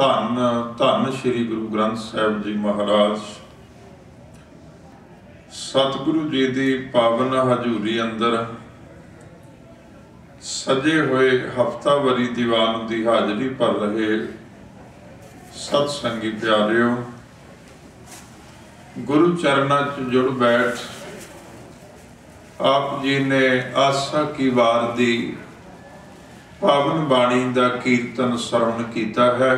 धन धन श्री गुरु ग्रंथ साहिब जी महाराज सतगुरु जी की पावन हजूरी अंदर सजे हुए हफ्तावारी दीवान की हाजरी भर रहे सत्संगी प्यारिओ, गुरु चरणों च जुड़ बैठ आप जी ने आसा की वार दी पावन बाणी का कीर्तन श्रवण किया है।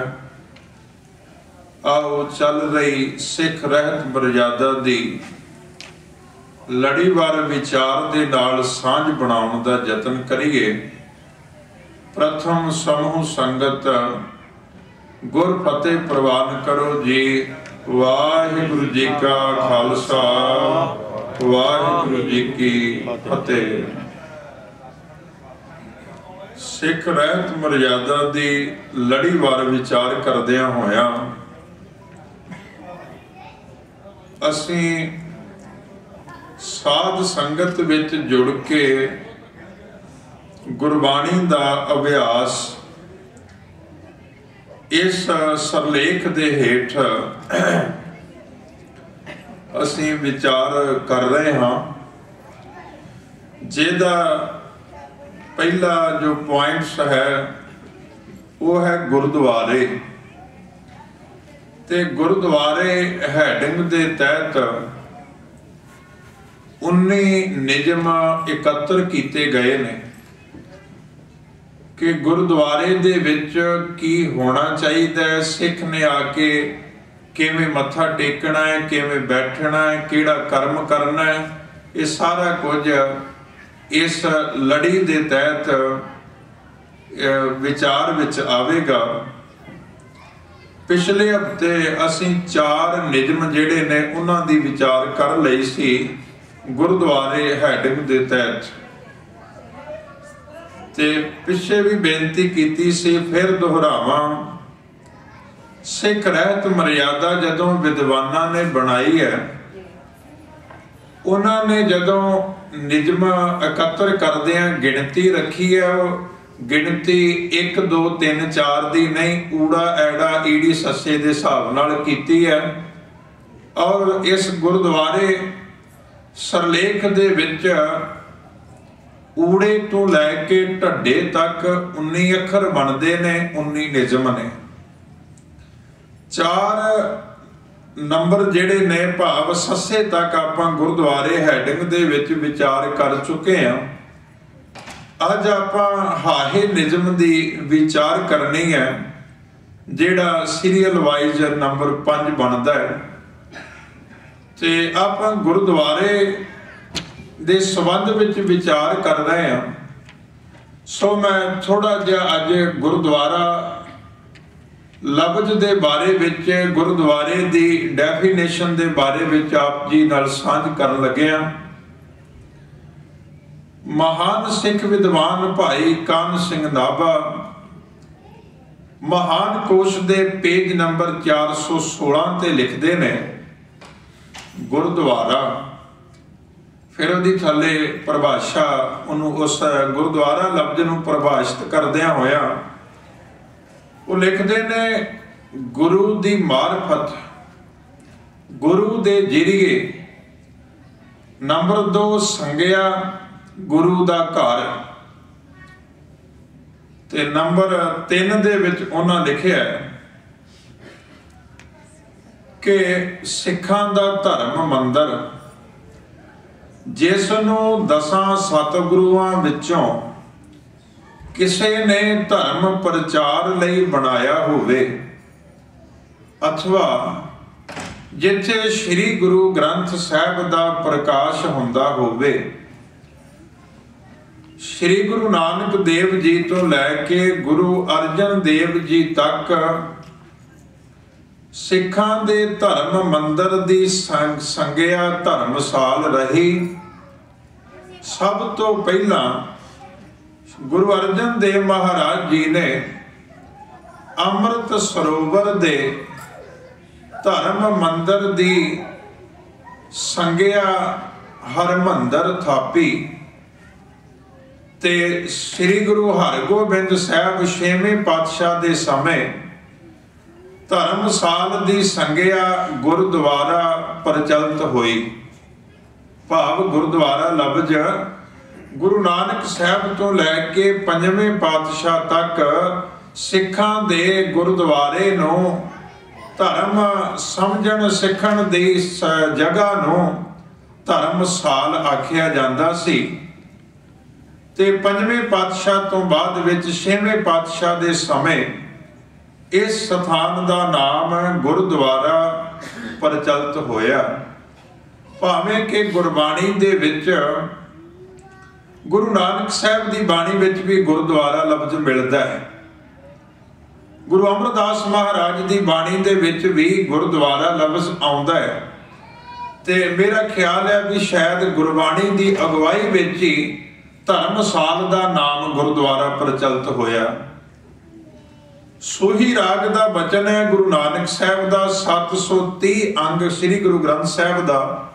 आओ चल रही सिख रहत मर्यादा दी लड़ीवार विचार दे नाल सांझ बनाउण दा यतन करिए। प्रथम समूह संगत गुर फतेह प्रवान करो जी। वाहिगुरु जी का खालसा वाहिगुरु जी की फतेह। सिख रहत मर्यादा दी लड़ीवार विचार करदियां होया असीं साध संगत विच जुड़ के गुरबाणी दा अभ्यास इस सरलेख दे हेठ असीं विचार कर रहे हाँ, जिहदा पहला जो पॉइंट्स है वो है गुरुद्वारे। ते गुरुद्वारे हैडिंग दे तहत 19 निजम एकत्र किए गए ने कि गुरुद्वारे दे विच की होना चाहिए। सिख ने आके किवें मत्था टेकना है, किवें बैठना है, किहड़ा कर्म करना है, ये सारा कुछ इस लड़ी दे तहत विचार विच आवेगा। पिछले हफ्ते असीं 4 निजम जिहड़े ने उन्हां दी विचार कर लई सी गुरुद्वारे हैडिंग दे तहत। ते पिछे भी बेनती कीती सी, फिर दोहरावां। सिख रहत मर्यादा जदों विद्वानां ने बनाई है, उन्होंने जदों निजम एकत्र करदियां गिणती रखी है, गिणती 1 2 3 4 दी नहीं, ऊड़ा ऐड़ा ईड़ी सस्से दे हिसाब नाल कीती है। और इस गुरुद्वारे सरलेख दे विच ऊड़े तो लैके ढड्डे तक 19 अखर बनते ने, 19 निजम ने। 4 नंबर जिहड़े ने भाव सस्से तक आपां गुरुद्वारे हैडिंग दे विच विचार कर चुके हैं। अज आपां हाहे निजम दी विचार करनी है, जिहड़ा सीरियल वाइज नंबर 5 बनता है। ते आपां गुरुद्वारे दे संबंध विच विचार कर रहे हैं। सो मैं थोड़ा जिहा अज गुरुद्वारा लफ्ज दे बारे विच, गुरुद्वारे दी डेफिनेशन दे बारे विच आप जी नाल सांझ करन लगे हां। महान सिख विद्वान भाई कान सिंह नाभा महान कोश दे पेज नंबर 416 ते लिखदे ने गुरुद्वारा। फिर उहदी थल्ले परिभाषा उहनूं उस गुरुद्वारा लफ्ज नूं परिभाषित करदिआं होया वो लिखते ने गुरु दी मार्फत, गुरु दे जरिए। नंबर 2 संगिया गुरु दा घर। ते नंबर 3 दे विच उन्हां लिखिया कि सिखां दा धर्म मंदिर जिस नूं 10 सतगुरुआं विचों किसी ने धर्म प्रचार लई बनाया होवे, अथवा जिथे श्री गुरु ग्रंथ साहिब दा प्रकाश हुंदा होवे। श्री गुरु नानक देव जी तो लैके गुरु अर्जन देव जी तक सिखां दे धर्म मंदिर दी संगिया धर्मसाल रही। सब तो पहला गुरु अर्जन देव महाराज जी ने अमृत सरोवर दे धर्म मंदिर दी संगिया हरमंदर थापी। ते श्री गुरु हरगोबिंद साहब 6वें पातशाह दे समय ਧਰਮਸਾਲ ਦੀ ਸੰਗਿਆ ਗੁਰਦੁਆਰਾ ਪ੍ਰਚਲਿਤ ਹੋਈ। ਭਾਵ ਗੁਰਦੁਆਰਾ ਲਫ਼ਜ਼ ਗੁਰੂ ਨਾਨਕ ਸਾਹਿਬ ਤੋਂ ਲੈ ਕੇ ਪੰਜਵੇਂ ਪਾਤਸ਼ਾਹ ਤੱਕ ਸਿੱਖਾਂ ਦੇ ਗੁਰਦੁਆਰੇ ਨੂੰ ਧਰਮ ਸਮਝਣ ਸਿੱਖਣ ਦੀ ਜਗ੍ਹਾ ਨੂੰ ਧਰਮਸਾਲ ਆਖਿਆ ਜਾਂਦਾ ਸੀ। ਤੇ ਪੰਜਵੇਂ ਪਾਤਸ਼ਾਹ ਤੋਂ ਬਾਅਦ ਵਿੱਚ ਛੇਵੇਂ ਪਾਤਸ਼ਾਹ ਦੇ ਸਮੇਂ ਇਸ ਸਥਾਨ ਦਾ ਨਾਮ ਗੁਰਦੁਆਰਾ ਪ੍ਰਚਲਿਤ ਹੋਇਆ। ਭਾਵੇਂ ਕਿ ਗੁਰਬਾਣੀ ਦੇ ਵਿੱਚ ਗੁਰੂ ਨਾਨਕ ਸਾਹਿਬ ਦੀ ਬਾਣੀ ਵਿੱਚ ਵੀ ਗੁਰਦੁਆਰਾ ਲਫ਼ਜ਼ ਮਿਲਦਾ ਹੈ। ਗੁਰੂ ਅਮਰਦਾਸ ਮਹਾਰਾਜ ਦੀ ਬਾਣੀ ਦੇ ਵਿੱਚ ਵੀ ਗੁਰਦੁਆਰਾ ਲਫ਼ਜ਼ ਆਉਂਦਾ ਹੈ। ਤੇ ਮੇਰਾ ਖਿਆਲ ਹੈ ਵੀ ਸ਼ਾਇਦ ਗੁਰਬਾਣੀ ਦੀ ਅਗਵਾਈ ਵਿੱਚ ਹੀ ਧਰਮਸਾਲ ਦਾ ਨਾਮ ਗੁਰਦੁਆਰਾ ਪ੍ਰਚਲਿਤ ਹੋਇਆ। ਸੋਹੀ ਰਾਗ ਦਾ ਬਚਨ ਹੈ ਗੁਰੂ ਨਾਨਕ ਸਾਹਿਬ ਦਾ 730 ਅੰਗ ਸ੍ਰੀ ਗੁਰੂ ਗ੍ਰੰਥ ਸਾਹਿਬ ਦਾ।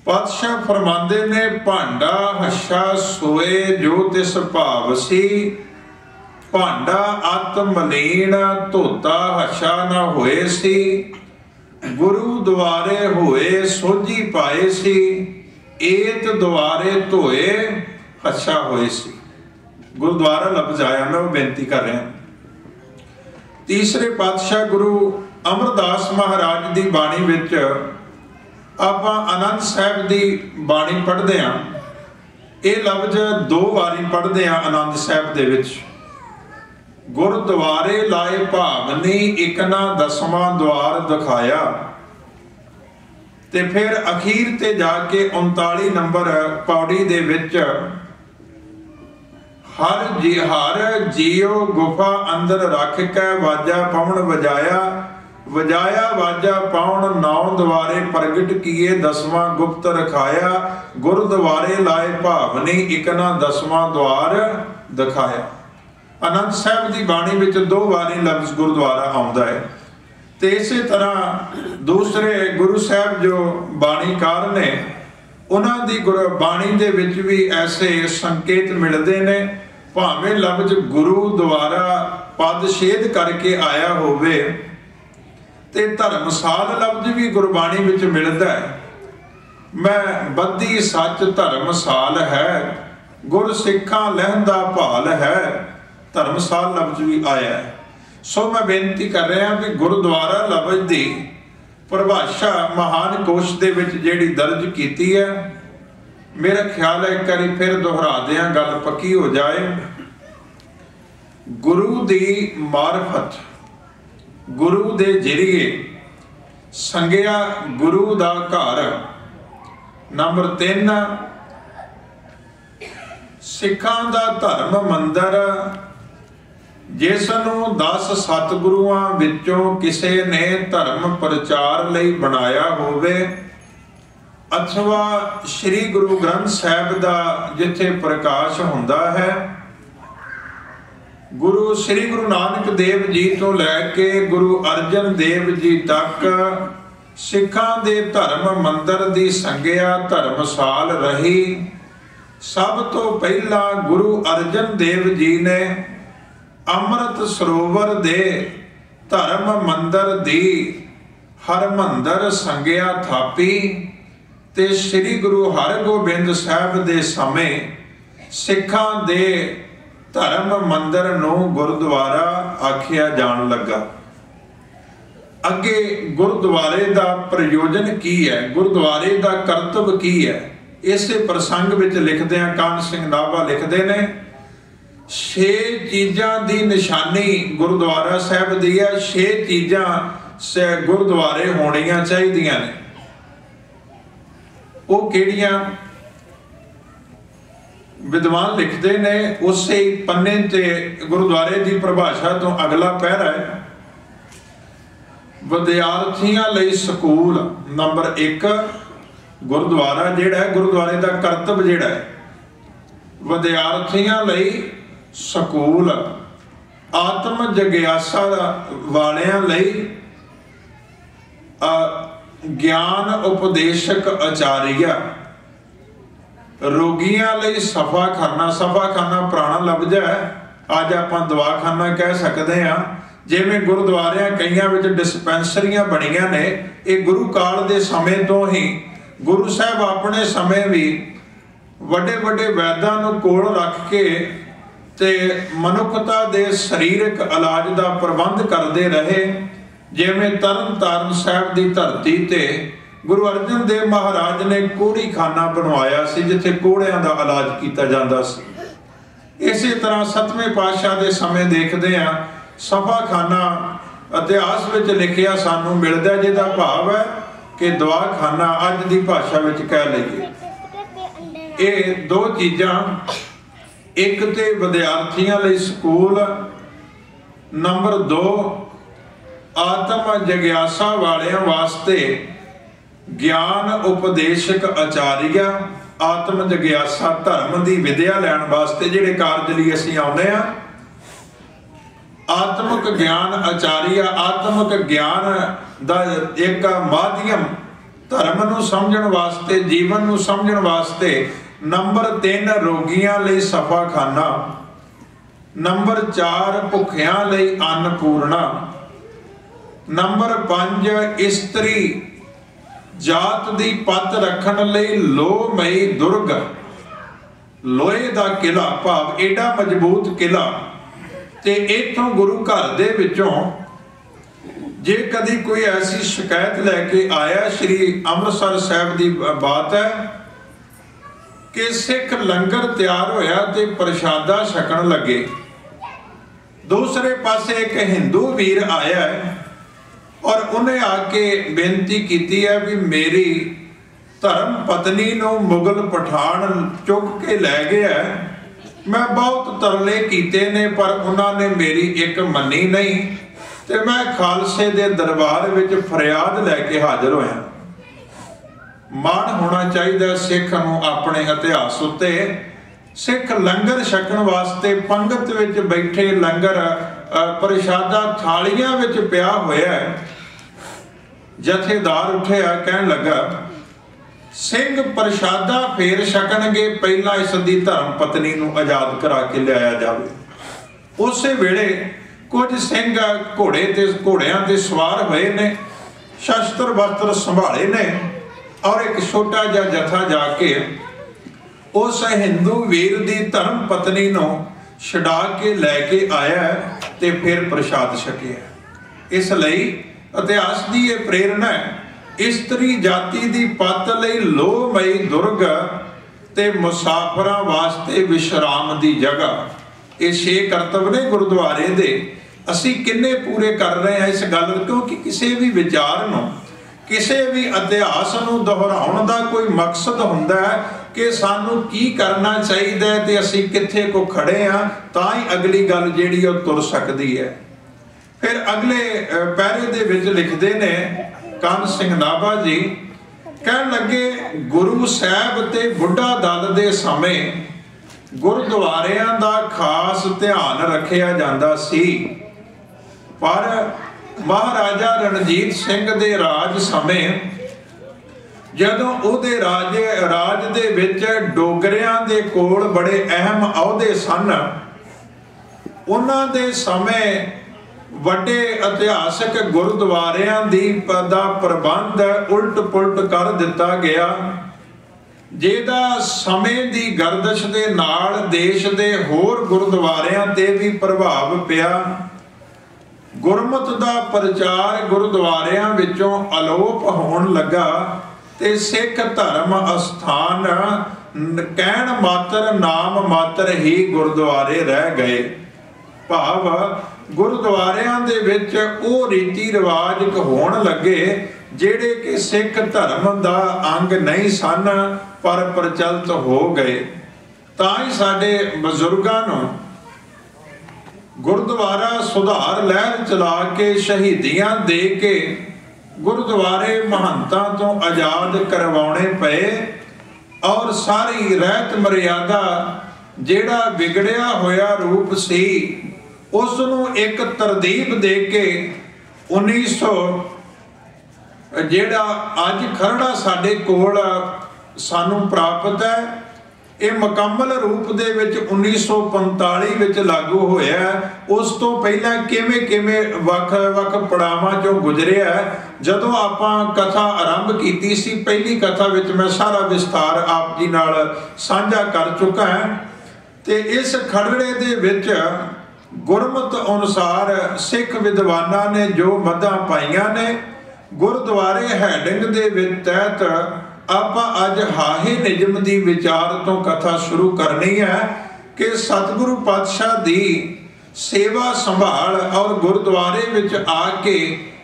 ਪਾਤਸ਼ਾਹ ਫਰਮਾਉਂਦੇ ਨੇ, ਭਾਂਡਾ ਹੱਛਾ ਸੋਏ ਜੋ ਤਿਸ ਭਾਵ ਸੀ, ਭਾਂਡਾ ਅਤ ਮਲੀਨ ਧੋਤਾ ਹੱਛਾ ਨਾ ਹੋਏ ਸੀ, ਗੁਰੂ ਦੁਆਰੇ ਹੋਏ ਸੋਝੀ ਪਾਏ ਸੀ, ਏਤ ਦੁਆਰੇ ਧੋਏ ਹੱਛਾ ਹੋਏ ਸੀ। ਗੁਰਦੁਆਰਾ ਲਫ਼ਜ਼ ਆਇਆ, ਮੈਂ ਉਹ ਬੇਨਤੀ ਕਰ ਰਿਹਾ। ਤੀਸਰੇ ਪਾਤਸ਼ਾਹ ਗੁਰੂ ਅਮਰਦਾਸ ਮਹਾਰਾਜ ਦੀ ਬਾਣੀ ਵਿੱਚ ਆਪਾਂ ਆਨੰਦ ਸਾਹਿਬ ਦੀ ਬਾਣੀ ਪੜ੍ਹਦੇ ਹਾਂ। ਇਹ ਲਫ਼ਜ਼ 2 ਵਾਰੀ ਪੜ੍ਹਦੇ ਹਾਂ ਆਨੰਦ ਸਾਹਿਬ ਦੇ ਵਿੱਚ। ਗੁਰਦੁਆਰੇ ਲਾਏ ਭਾਵਨੀ ਇਕ ਨਾ 10ਵਾਂ ਦੁਆਰ ਦਿਖਾਇਆ। ਤੇ ਫਿਰ ਅਖੀਰ ਤੇ ਜਾ ਕੇ 39 ਨੰਬਰ ਪੌੜੀ ਦੇ ਵਿੱਚ ਹਰ ਜੀਓ ਗੁਫਾ ਅੰਦਰ ਰੱਖ ਕੇ ਵਾਜਾ ਪਾਉਣ ਵਜਾਇਆ, ਵਜਾਇਆ ਵਾਜਾ ਪਾਉਣ 9 ਦੁਆਰੇ ਪ੍ਰਗਟ ਕੀਏ 10ਵਾਂ ਗੁਪਤ ਰਖਾਇਆ, ਗੁਰਦੁਆਰੇ ਲਾਏ ਭਾਵਨੀ ਇਕ ਨਾ 10ਵਾਂ ਦੁਆਰ ਦਿਖਾਇਆ। ਆਨੰਦ ਸਾਹਿਬ ਦੀ ਬਾਣੀ ਵਿੱਚ 2 ਵਾਰੀ ਲਫ਼ਜ਼ ਗੁਰਦੁਆਰਾ ਆਉਂਦਾ ਹੈ। ਤੇ ਇਸੇ ਤਰ੍ਹਾਂ ਦੂਸਰੇ ਗੁਰੂ ਸਾਹਿਬ ਜੋ ਬਾਣੀਕਾਰ ਨੇ ਉਹਨਾਂ ਦੀ ਗੁਰਬਾਣੀ ਦੇ ਵਿੱਚ ਵੀ ਐਸੇ ਸੰਕੇਤ ਮਿਲਦੇ ਨੇ। ਭਾਵੇਂ ਲਫ਼ਜ਼ ਗੁਰੂ ਦੁਆਰਾ ਪਦ ਛੇਦ ਕਰਕੇ ਆਇਆ ਹੋਵੇ ਤੇ ਧਰਮਸਾਲ ਲਫ਼ਜ਼ ਵੀ ਗੁਰਬਾਣੀ ਵਿੱਚ ਮਿਲਦਾ ਹੈ। ਮੈਂ ਬੱਧੀ ਸੱਚ ਧਰਮਸਾਲ ਹੈ, ਗੁਰ ਸਿੱਖਾਂ ਲਹਿੰਦਾ ਭਾਲ ਹੈ, ਧਰਮਸਾਲ ਲਫ਼ਜ਼ ਵੀ ਆਇਆ ਹੈ। ਸੋ ਮੈਂ ਬੇਨਤੀ ਕਰ ਰਿਹਾ ਕਿ ਗੁਰਦੁਆਰਾ ਲਫ਼ਜ਼ ਦੀ ਪਰਿਭਾਸ਼ਾ ਮਹਾਨ ਕੋਸ਼ ਦੇ ਵਿੱਚ ਜਿਹੜੀ ਦਰਜ ਕੀਤੀ ਹੈ, ਮੇਰਾ ਖਿਆਲ ਹੈ ਇੱਕ ਵਾਰੀ ਫਿਰ ਦੁਹਰਾ ਦਿਆਂ, ਗੱਲ ਪੱਕੀ ਹੋ ਜਾਏ। ਗੁਰੂ ਦੀ ਮਾਰਫਤ, ਗੁਰੂ ਦੇ ਜ਼ਰੀਏ ਸੰਗਿਆ ਗੁਰੂ ਦਾ ਘਰ। ਨੰਬਰ 3 ਸਿੱਖਾਂ ਦਾ ਧਰਮ ਮੰਦਰ, ਜਿਸ ਨੂੰ 10 ਸਤਿਗੁਰੂਆਂ ਵਿੱਚੋਂ ਕਿਸੇ ਨੇ ਧਰਮ ਪ੍ਰਚਾਰ ਲਈ ਬਣਾਇਆ ਹੋਵੇ, ਅਥਵਾ ਸ੍ਰੀ ਗੁਰੂ ਗ੍ਰੰਥ ਸਾਹਿਬ ਦਾ ਜਿੱਥੇ ਪ੍ਰਕਾਸ਼ ਹੁੰਦਾ ਹੈ। ਗੁਰੂ ਸ੍ਰੀ ਗੁਰੂ ਨਾਨਕ ਦੇਵ ਜੀ ਤੋਂ ਲੈ ਕੇ ਗੁਰੂ ਅਰਜਨ ਦੇਵ ਜੀ ਤੱਕ ਸਿੱਖਾਂ ਦੇ ਧਰਮ ਮੰਦਰ ਦੀ ਸੰਗਿਆ ਧਰਮਸਾਲ ਰਹੀ। ਸਭ ਤੋਂ ਪਹਿਲਾਂ ਗੁਰੂ ਅਰਜਨ ਦੇਵ ਜੀ ਨੇ ਅੰਮ੍ਰਿਤ ਸਰੋਵਰ ਦੇ ਧਰਮ ਮੰਦਰ ਦੀ ਹਰਮੰਦਰ ਸੰਗਿਆ ਥਾਪੀ ਤੇ ਸ੍ਰੀ ਗੁਰੂ ਹਰਗੋਬਿੰਦ ਸਾਹਿਬ ਦੇ ਸਮੇਂ ਸਿੱਖਾਂ ਦੇ ਧਰਮ ਮੰਦਰ ਨੂੰ ਗੁਰਦੁਆਰਾ ਆਖਿਆ ਜਾਣ ਲੱਗਾ। ਅੱਗੇ ਗੁਰਦੁਆਰੇ ਦਾ ਪ੍ਰਯੋਜਨ ਕੀ ਹੈ, ਗੁਰਦੁਆਰੇ ਦਾ ਕਰਤੱਵ ਕੀ ਹੈ, ਇਸੇ ਪ੍ਰਸੰਗ ਵਿੱਚ ਲਿਖਦਿਆਂ ਕਾਹਨ ਸਿੰਘ ਨਾਭਾ ਲਿਖਦੇ ਨੇ, 6 ਚੀਜ਼ਾਂ ਦੀ ਨਿਸ਼ਾਨੀ ਗੁਰਦੁਆਰਾ ਸਾਹਿਬ ਦੀ ਹੈ। 6 ਚੀਜ਼ਾਂ ਗੁਰਦੁਆਰੇ ਹੋਣੀਆਂ ਚਾਹੀਦੀਆਂ ਨੇ। ਉਹ ਕਿਹੜੀਆਂ? ਵਿਦਵਾਨ ਲਿਖਦੇ ਨੇ ਉਸੇ ਪੰਨੇ ਤੇ ਗੁਰਦੁਆਰੇ ਦੀ ਪਰਿਭਾਸ਼ਾ ਤੋਂ ਅਗਲਾ ਪਹਿਰਾ ਹੈ, ਵਿਦਿਆਰਥੀਆਂ ਲਈ ਸਕੂਲ। ਨੰਬਰ 1 ਗੁਰਦੁਆਰਾ ਜਿਹੜਾ ਹੈ, ਗੁਰਦੁਆਰੇ ਦਾ ਕਰਤੱਵ ਜਿਹੜਾ ਹੈ, ਵਿਦਿਆਰਥੀਆਂ ਲਈ ਸਕੂਲ। ਆਤਮ ਜਗਿਆਸਾ ਵਾਲਿਆਂ ਲਈ ਗਿਆਨ ਉਪਦੇਸ਼ਕ ਆਚਾਰੀਆ। ਰੋਗੀਆਂ ਲਈ ਸਫਾਖਾਨਾ, ਸਫਾਖਾਨਾ ਪੁਰਾਣਾ ਲਫ਼ਜ਼ ਹੈ, अज आपां दवाखाना कह सकते हाँ। जिवें गुरुद्वारियां कईयां विच डिस्पैंसरियां बणीਆਂ ने, ये गुरु काल दे समय तो ही गुरु साहब अपने समय भी वड्डे वड्डे वैदां नूं कोल रख के ते मनुखता दे सरीरक इलाज का प्रबंध करते रहे। जिवें तरन तारण साहब की धरती ते गुरु अर्जन देव महाराज ने कोड़ी खाना बनवाया सी, जिथे कोड़ियां का इलाज किया जाता सी। इसी तरह सतवें पातशाह के समय देखते हैं सफा खाना इतिहास में लिखिया सानू मिलता, जिहदा भाव है कि दवाखाना अज की भाषा में कह लीए। ये दो चीज़ां, एक तो विद्यार्थियों लई स्कूल, नंबर 2 आत्म जग्यासा वालियां वास्ते ज्ञान उपदेशक आचार्य, आत्म जग्यासा धर्म की विद्या लैण वास्ते जिहड़े कारज लई असीं आउंदे आ। आत्मक ज्ञान आचार्य, आत्मक ज्ञान दा एक माध्यम धर्म नूं समझण वास्ते, जीवन नूं समझण वास्ते। नंबर 3 रोगियां लई सफा खाना, नंबर 4 भुखियां लई अन्नपूर्णा, नंबर 5 इस्त्री जात दी पत रखण लई लोहमई दुर्ग, लोहे दा किला, भाव एडा मजबूत किला। ते इथों गुरु घर दे विचों जे कदी कोई ऐसी शिकायत लैके आया, श्री अमृतसर साहब की बात है कि सिख लंगर तैयार होया ते प्रशादा छकण लगे। दूसरे पासे एक हिंदू वीर आया है और उन्हें आके बेनती की है भी मेरी धर्म पत्नी नूं मुगल पठान चुक के लै गया है। मैं बहुत तरले कीते ने पर उन्होंने मेरी एक मनी नहीं, तो मैं खालसे दे दरबार विच फरियाद लैके हाजिर होया। मान होना चाहिए सिख नूं अपने इतिहास उत्ते। सिख लंगर छकण वास्ते पंगत विच बैठे, लंगर प्रशादा थालियां विच पिया होया है। जथेदार उठिया कहन लगा सिंह प्रशादा फेर छकणगे, पहला इसकी धर्म पत्नी नूं आजाद करा के लिया जाए। उस वेले कुछ सिंह घोड़े ते घोड़ियां ते सवार हुए ने, शस्त्र वस्त्र संभाले ने और एक छोटा जिहा जथा जाके उस हिंदू वीर दी धर्म पत्नी नूं छड़ा के लैके आया ते फिर प्रसाद छकिया। इसलिए इतिहास की यह प्रेरणा है। इस्त्री जाति की पत लई लोहमई दुर्ग ते मुसाफरां वास्ते विश्राम की जगह। ये 6 करतब ने गुरुद्वारे दे। असी किन्ने पूरे कर रहे हैं इस गल, क्योंकि किसी भी विचार नूं, किसी भी इतिहास नूं दोहराउण दा कोई मकसद हुंदा है कि सानू की करना चाहिए ते असी कित्थे को खड़े हाँ, तां ही अगली गल जिहड़ी ओह तुर सकदी है। फिर अगले पैरे दे विच लिखदे ने कान सिंह नाभा जी, कहन लगे गुरु साहब ते बुढ़ा दल दे समय गुरुद्वारियां दा खास ध्यान रखिया जांदा सी, पर महाराजा रणजीत सिंह दे राज समय जदों उहदे राज दे विच डोगरियां दे कोल बड़े अहम अहुदे सन, उन्हां दे समय वड्डे इतिहासक गुरुद्वारियां दी दा प्रबंध उल्ट पुलट कर दिता गया, जिहदा समय दी गर्दश दे नाल देश दे होर गुरुद्वारियां ते भी प्रभाव पिया। गुरमत दा प्रचार गुरुद्वारियां विचों अलोप होण लगा ते सिख धर्म अस्थान कहण मात्र नाम मात्र ही गुरुद्वारे रह गए। भाव गुरुद्वारियां दे विच ओह रीति रिवाज होण लगे जिहड़े कि सिख धर्म दा अंग नहीं सन पर प्रचलित हो गए। तां ही साडे बजुर्गां नूं गुरुद्वारा सुधार लहर चला के शहीदियां दे के गुरुद्वारे महंतां तो आजाद करवाने पे और सारी रहत मर्यादा जिहड़ा बिगड़िया होया रूप सी उसनूं एक तरतीब दे के 1900 जिहड़ा अज खरड़ा साडे कोल सानू प्राप्त है, ये मुकम्मल रूप दे विच 1945 विच लागू होया। उस तो पहला किवें किवें वख-वख पड़ावां चों गुजरिया। जदों आपां कथा आरंभ कीती सी, पहली कथा विच मैं सारा विस्तार आप जी नाल साझा कर चुका है। ते इस खड़ड़े दे विच गुरमत अनुसार सिख विद्वानां ने जो मदां पाईयां ने, गुरुद्वारे हैडिंग दे विच तहत ਆਪਾਂ ਅੱਜ ਹਾਹੇ ਨਿਜਮ ਦੀ ਵਿਚਾਰ ਤੋਂ ਕਥਾ ਸ਼ੁਰੂ ਕਰਨੀ ਹੈ ਕਿ ਸਤਿਗੁਰੂ ਪਾਤਸ਼ਾਹ ਦੀ ਸੇਵਾ ਸੰਭਾਲ ਔਰ ਗੁਰਦੁਆਰੇ ਵਿੱਚ ਆ ਕੇ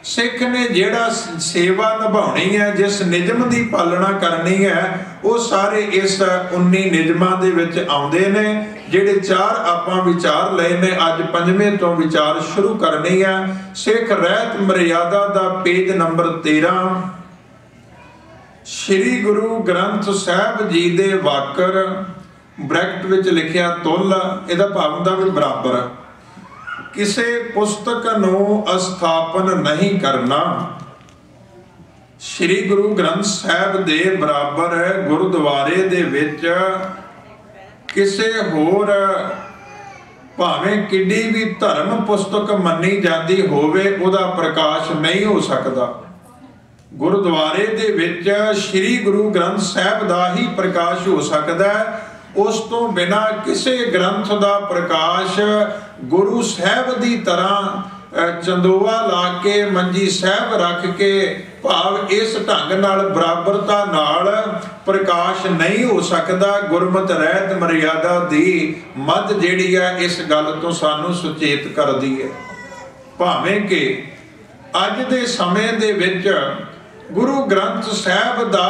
ਸਿੱਖ ਨੇ ਜਿਹੜਾ ਸੇਵਾ ਨਿਭਾਉਣੀ ਹੈ, ਜਿਸ ਨਿਜਮ ਦੀ ਪਾਲਣਾ ਕਰਨੀ ਹੈ, ਉਹ ਸਾਰੇ ਇਸ 19 ਨਿਜਮਾਂ ਦੇ ਵਿੱਚ ਆਉਂਦੇ ਨੇ। ਜਿਹੜੇ 4 ਆਪਾਂ ਵਿਚਾਰ ਲਏ ਨੇ, ਅੱਜ 5ਵੇਂ ਤੋਂ ਵਿਚਾਰ ਸ਼ੁਰੂ ਕਰਨੀ ਹੈ। ਸਿੱਖ ਰਹਿਤ ਮਰਿਆਦਾ ਦਾ ਪੇਜ ਨੰਬਰ 13। श्री गुरु ग्रंथ साहब जी दे वाकर ब्रैकेट विच लिखिया तुल, इहदा भाव हुंदा भी बराबर, किसे पुस्तक नूं अस्थापन नहीं करना। श्री गुरु ग्रंथ साहब दे बराबर गुरुद्वारे दे विच किसे होर भावें किड्डी भी धर्म पुस्तक मन्नी जाती होवे, उहदा प्रकाश नहीं हो सकता। गुरुद्वारे दे विच श्री गुरु ग्रंथ साहब दा ही प्रकाश हो सकता है। उस तो बिना किसी ग्रंथ दा प्रकाश गुरु साहब दी तरह चंदोआ ला के मंजी साहब रख के भाव इस ढंग नाल बराबरता नाल प्रकाश नहीं हो सकता। गुरमत रहत मर्यादा दी मद जिहड़ी है इस गल तो सानू सुचेत करदी है। भावें कि अज दे समय दे विच गुरु ग्रंथ साहब दा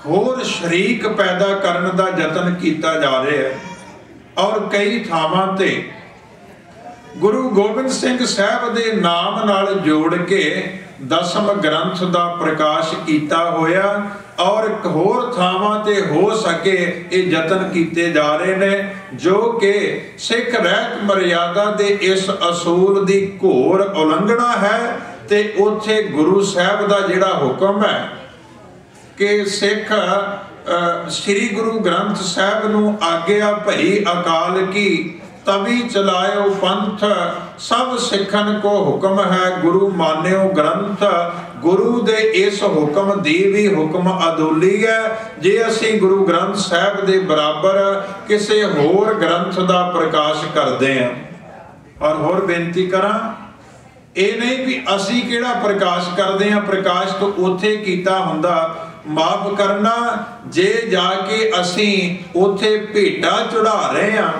होर शरीक पैदा करन दा यतन कीता जा रहा है और कई थावां ते गुरु गोबिंद सिंह साहब दे नाम नाल जोड़ के 10वें ग्रंथ दा प्रकाश कीता होया और होर थावां ते हो सके ये यतन कीते जा रहे ने, जो कि सिख रहत मर्यादा दे इस असूल दी घोर उलंघना है। ते उत्थे गुरु साहब दा जिहड़ा हुक्म है कि सिख श्री गुरु ग्रंथ साहब नूं आग्या भई अकाल की, तभी चलायो पंथ सब सिखन को हुक्म है, गुरु मान्यो ग्रंथ। गुरु दे इस हुक्म दी भी हुक्म अदोली है। जे असीं गुरु ग्रंथ साहब दे बराबर किसी होर ग्रंथ दा प्रकाश करते हैं, और होर बेनती करां, ये नहीं भी असी किहड़ा प्रकाश करते हैं, प्रकाश तो उत्थे कीता हुंदा। माफ करना, जे जाके असी उत्थे भेटा चढ़ा रहे हैं,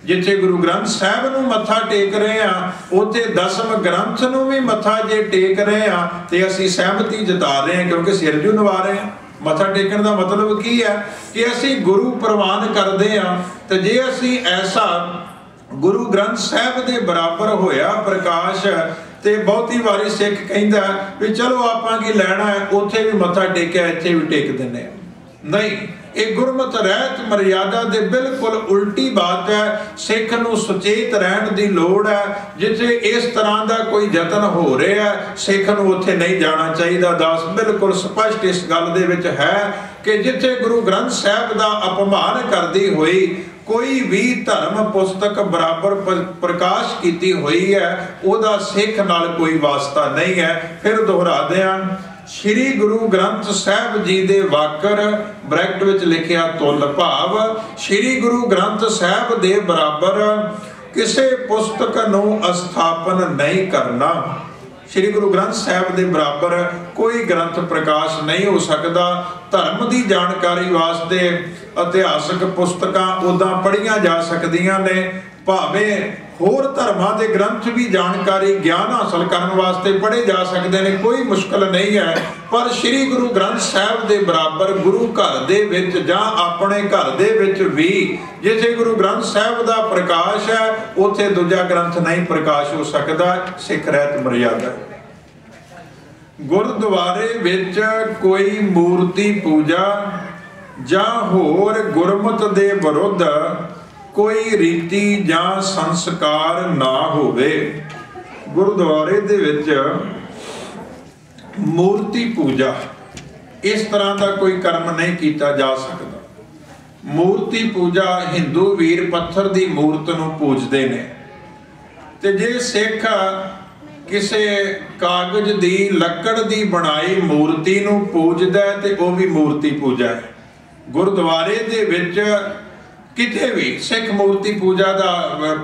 जिथे गुरु ग्रंथ साहब नूं मत्था टेक रहे हैं, उत्थे 10वें ग्रंथ नूं भी मत्था जे टेक रहे हैं तो असी सहमति जता रहे हैं, क्योंकि सिर जू नवा रहे हैं। मत्था टेकन का मतलब की है कि असी गुरु प्रवान करते हैं। तो जे असी ऐसा गुरु ग्रंथ साहब दे बराबर होया प्रकाश, ते बहुती वारी सिख कहंदा भी चलो आपां की लैना है, उत्थे भी मत्था टेकिया इत्थे भी टेक दिंदे। नहीं, ये गुरमत रहत मर्यादा दे बिल्कुल उल्टी बात है। सिख नूं सुचेत रहण दी लोड़ है। जिथे इस तरह का कोई यतन हो रहा है, सिख नूं उत्थे नहीं जाना चाहिए। दास बिल्कुल स्पष्ट इस गल दे विच है कि जिथे गुरु ग्रंथ साहब का अपमान करती हुई कोई भी धर्म पुस्तक बराबर प्रकाश की हुई है, उहदा सिख नाल कोई वास्ता नहीं है। फिर दोहरा दियां, श्री गुरु ग्रंथ साहब जी दे वाकर ब्रैकेट विच लिखिया तुल, भाव श्री गुरु ग्रंथ साहब दे बराबर किसी पुस्तक नूं अस्थापन नहीं करना। श्री गुरु ग्रंथ साहब के बराबर कोई ग्रंथ प्रकाश नहीं हो सकता। धर्म की जानकारी वास्ते इतिहासक पुस्तकां उदां पढ़िया जा सकदियां ने, भावें होर धर्मां दे ग्रंथ भी जानकारी ज्ञान हासिल करने वास्ते पढ़े जा सकते हैं, कोई मुश्किल नहीं है। पर श्री गुरु ग्रंथ साहब के बराबर गुरु घर दे विच जां अपने घर दे विच भी जिथे गुरु ग्रंथ साहब का प्रकाश है, उत्थे दूजा ग्रंथ नहीं प्रकाश हो सकता। सिख रहत मर्यादा। गुरुद्वारे विच कोई मूर्ति पूजा जां होर गुरमत दे विरुद्ध कोई रीति जां संस्कार ना होवे। गुरुद्वारे दे विच मूर्ति पूजा इस तरह का कोई कर्म नहीं किया जा सकता। मूर्ति पूजा हिंदू वीर पत्थर की मूर्त नूं पूजते ने। ते जे सिख किसी कागज की लकड़ की बनाई मूर्ति नूं पूजदा है ते वो भी मूर्ति पूजा है। गुरुद्वारे दे विच किते भी सिख मूर्ति पूजा का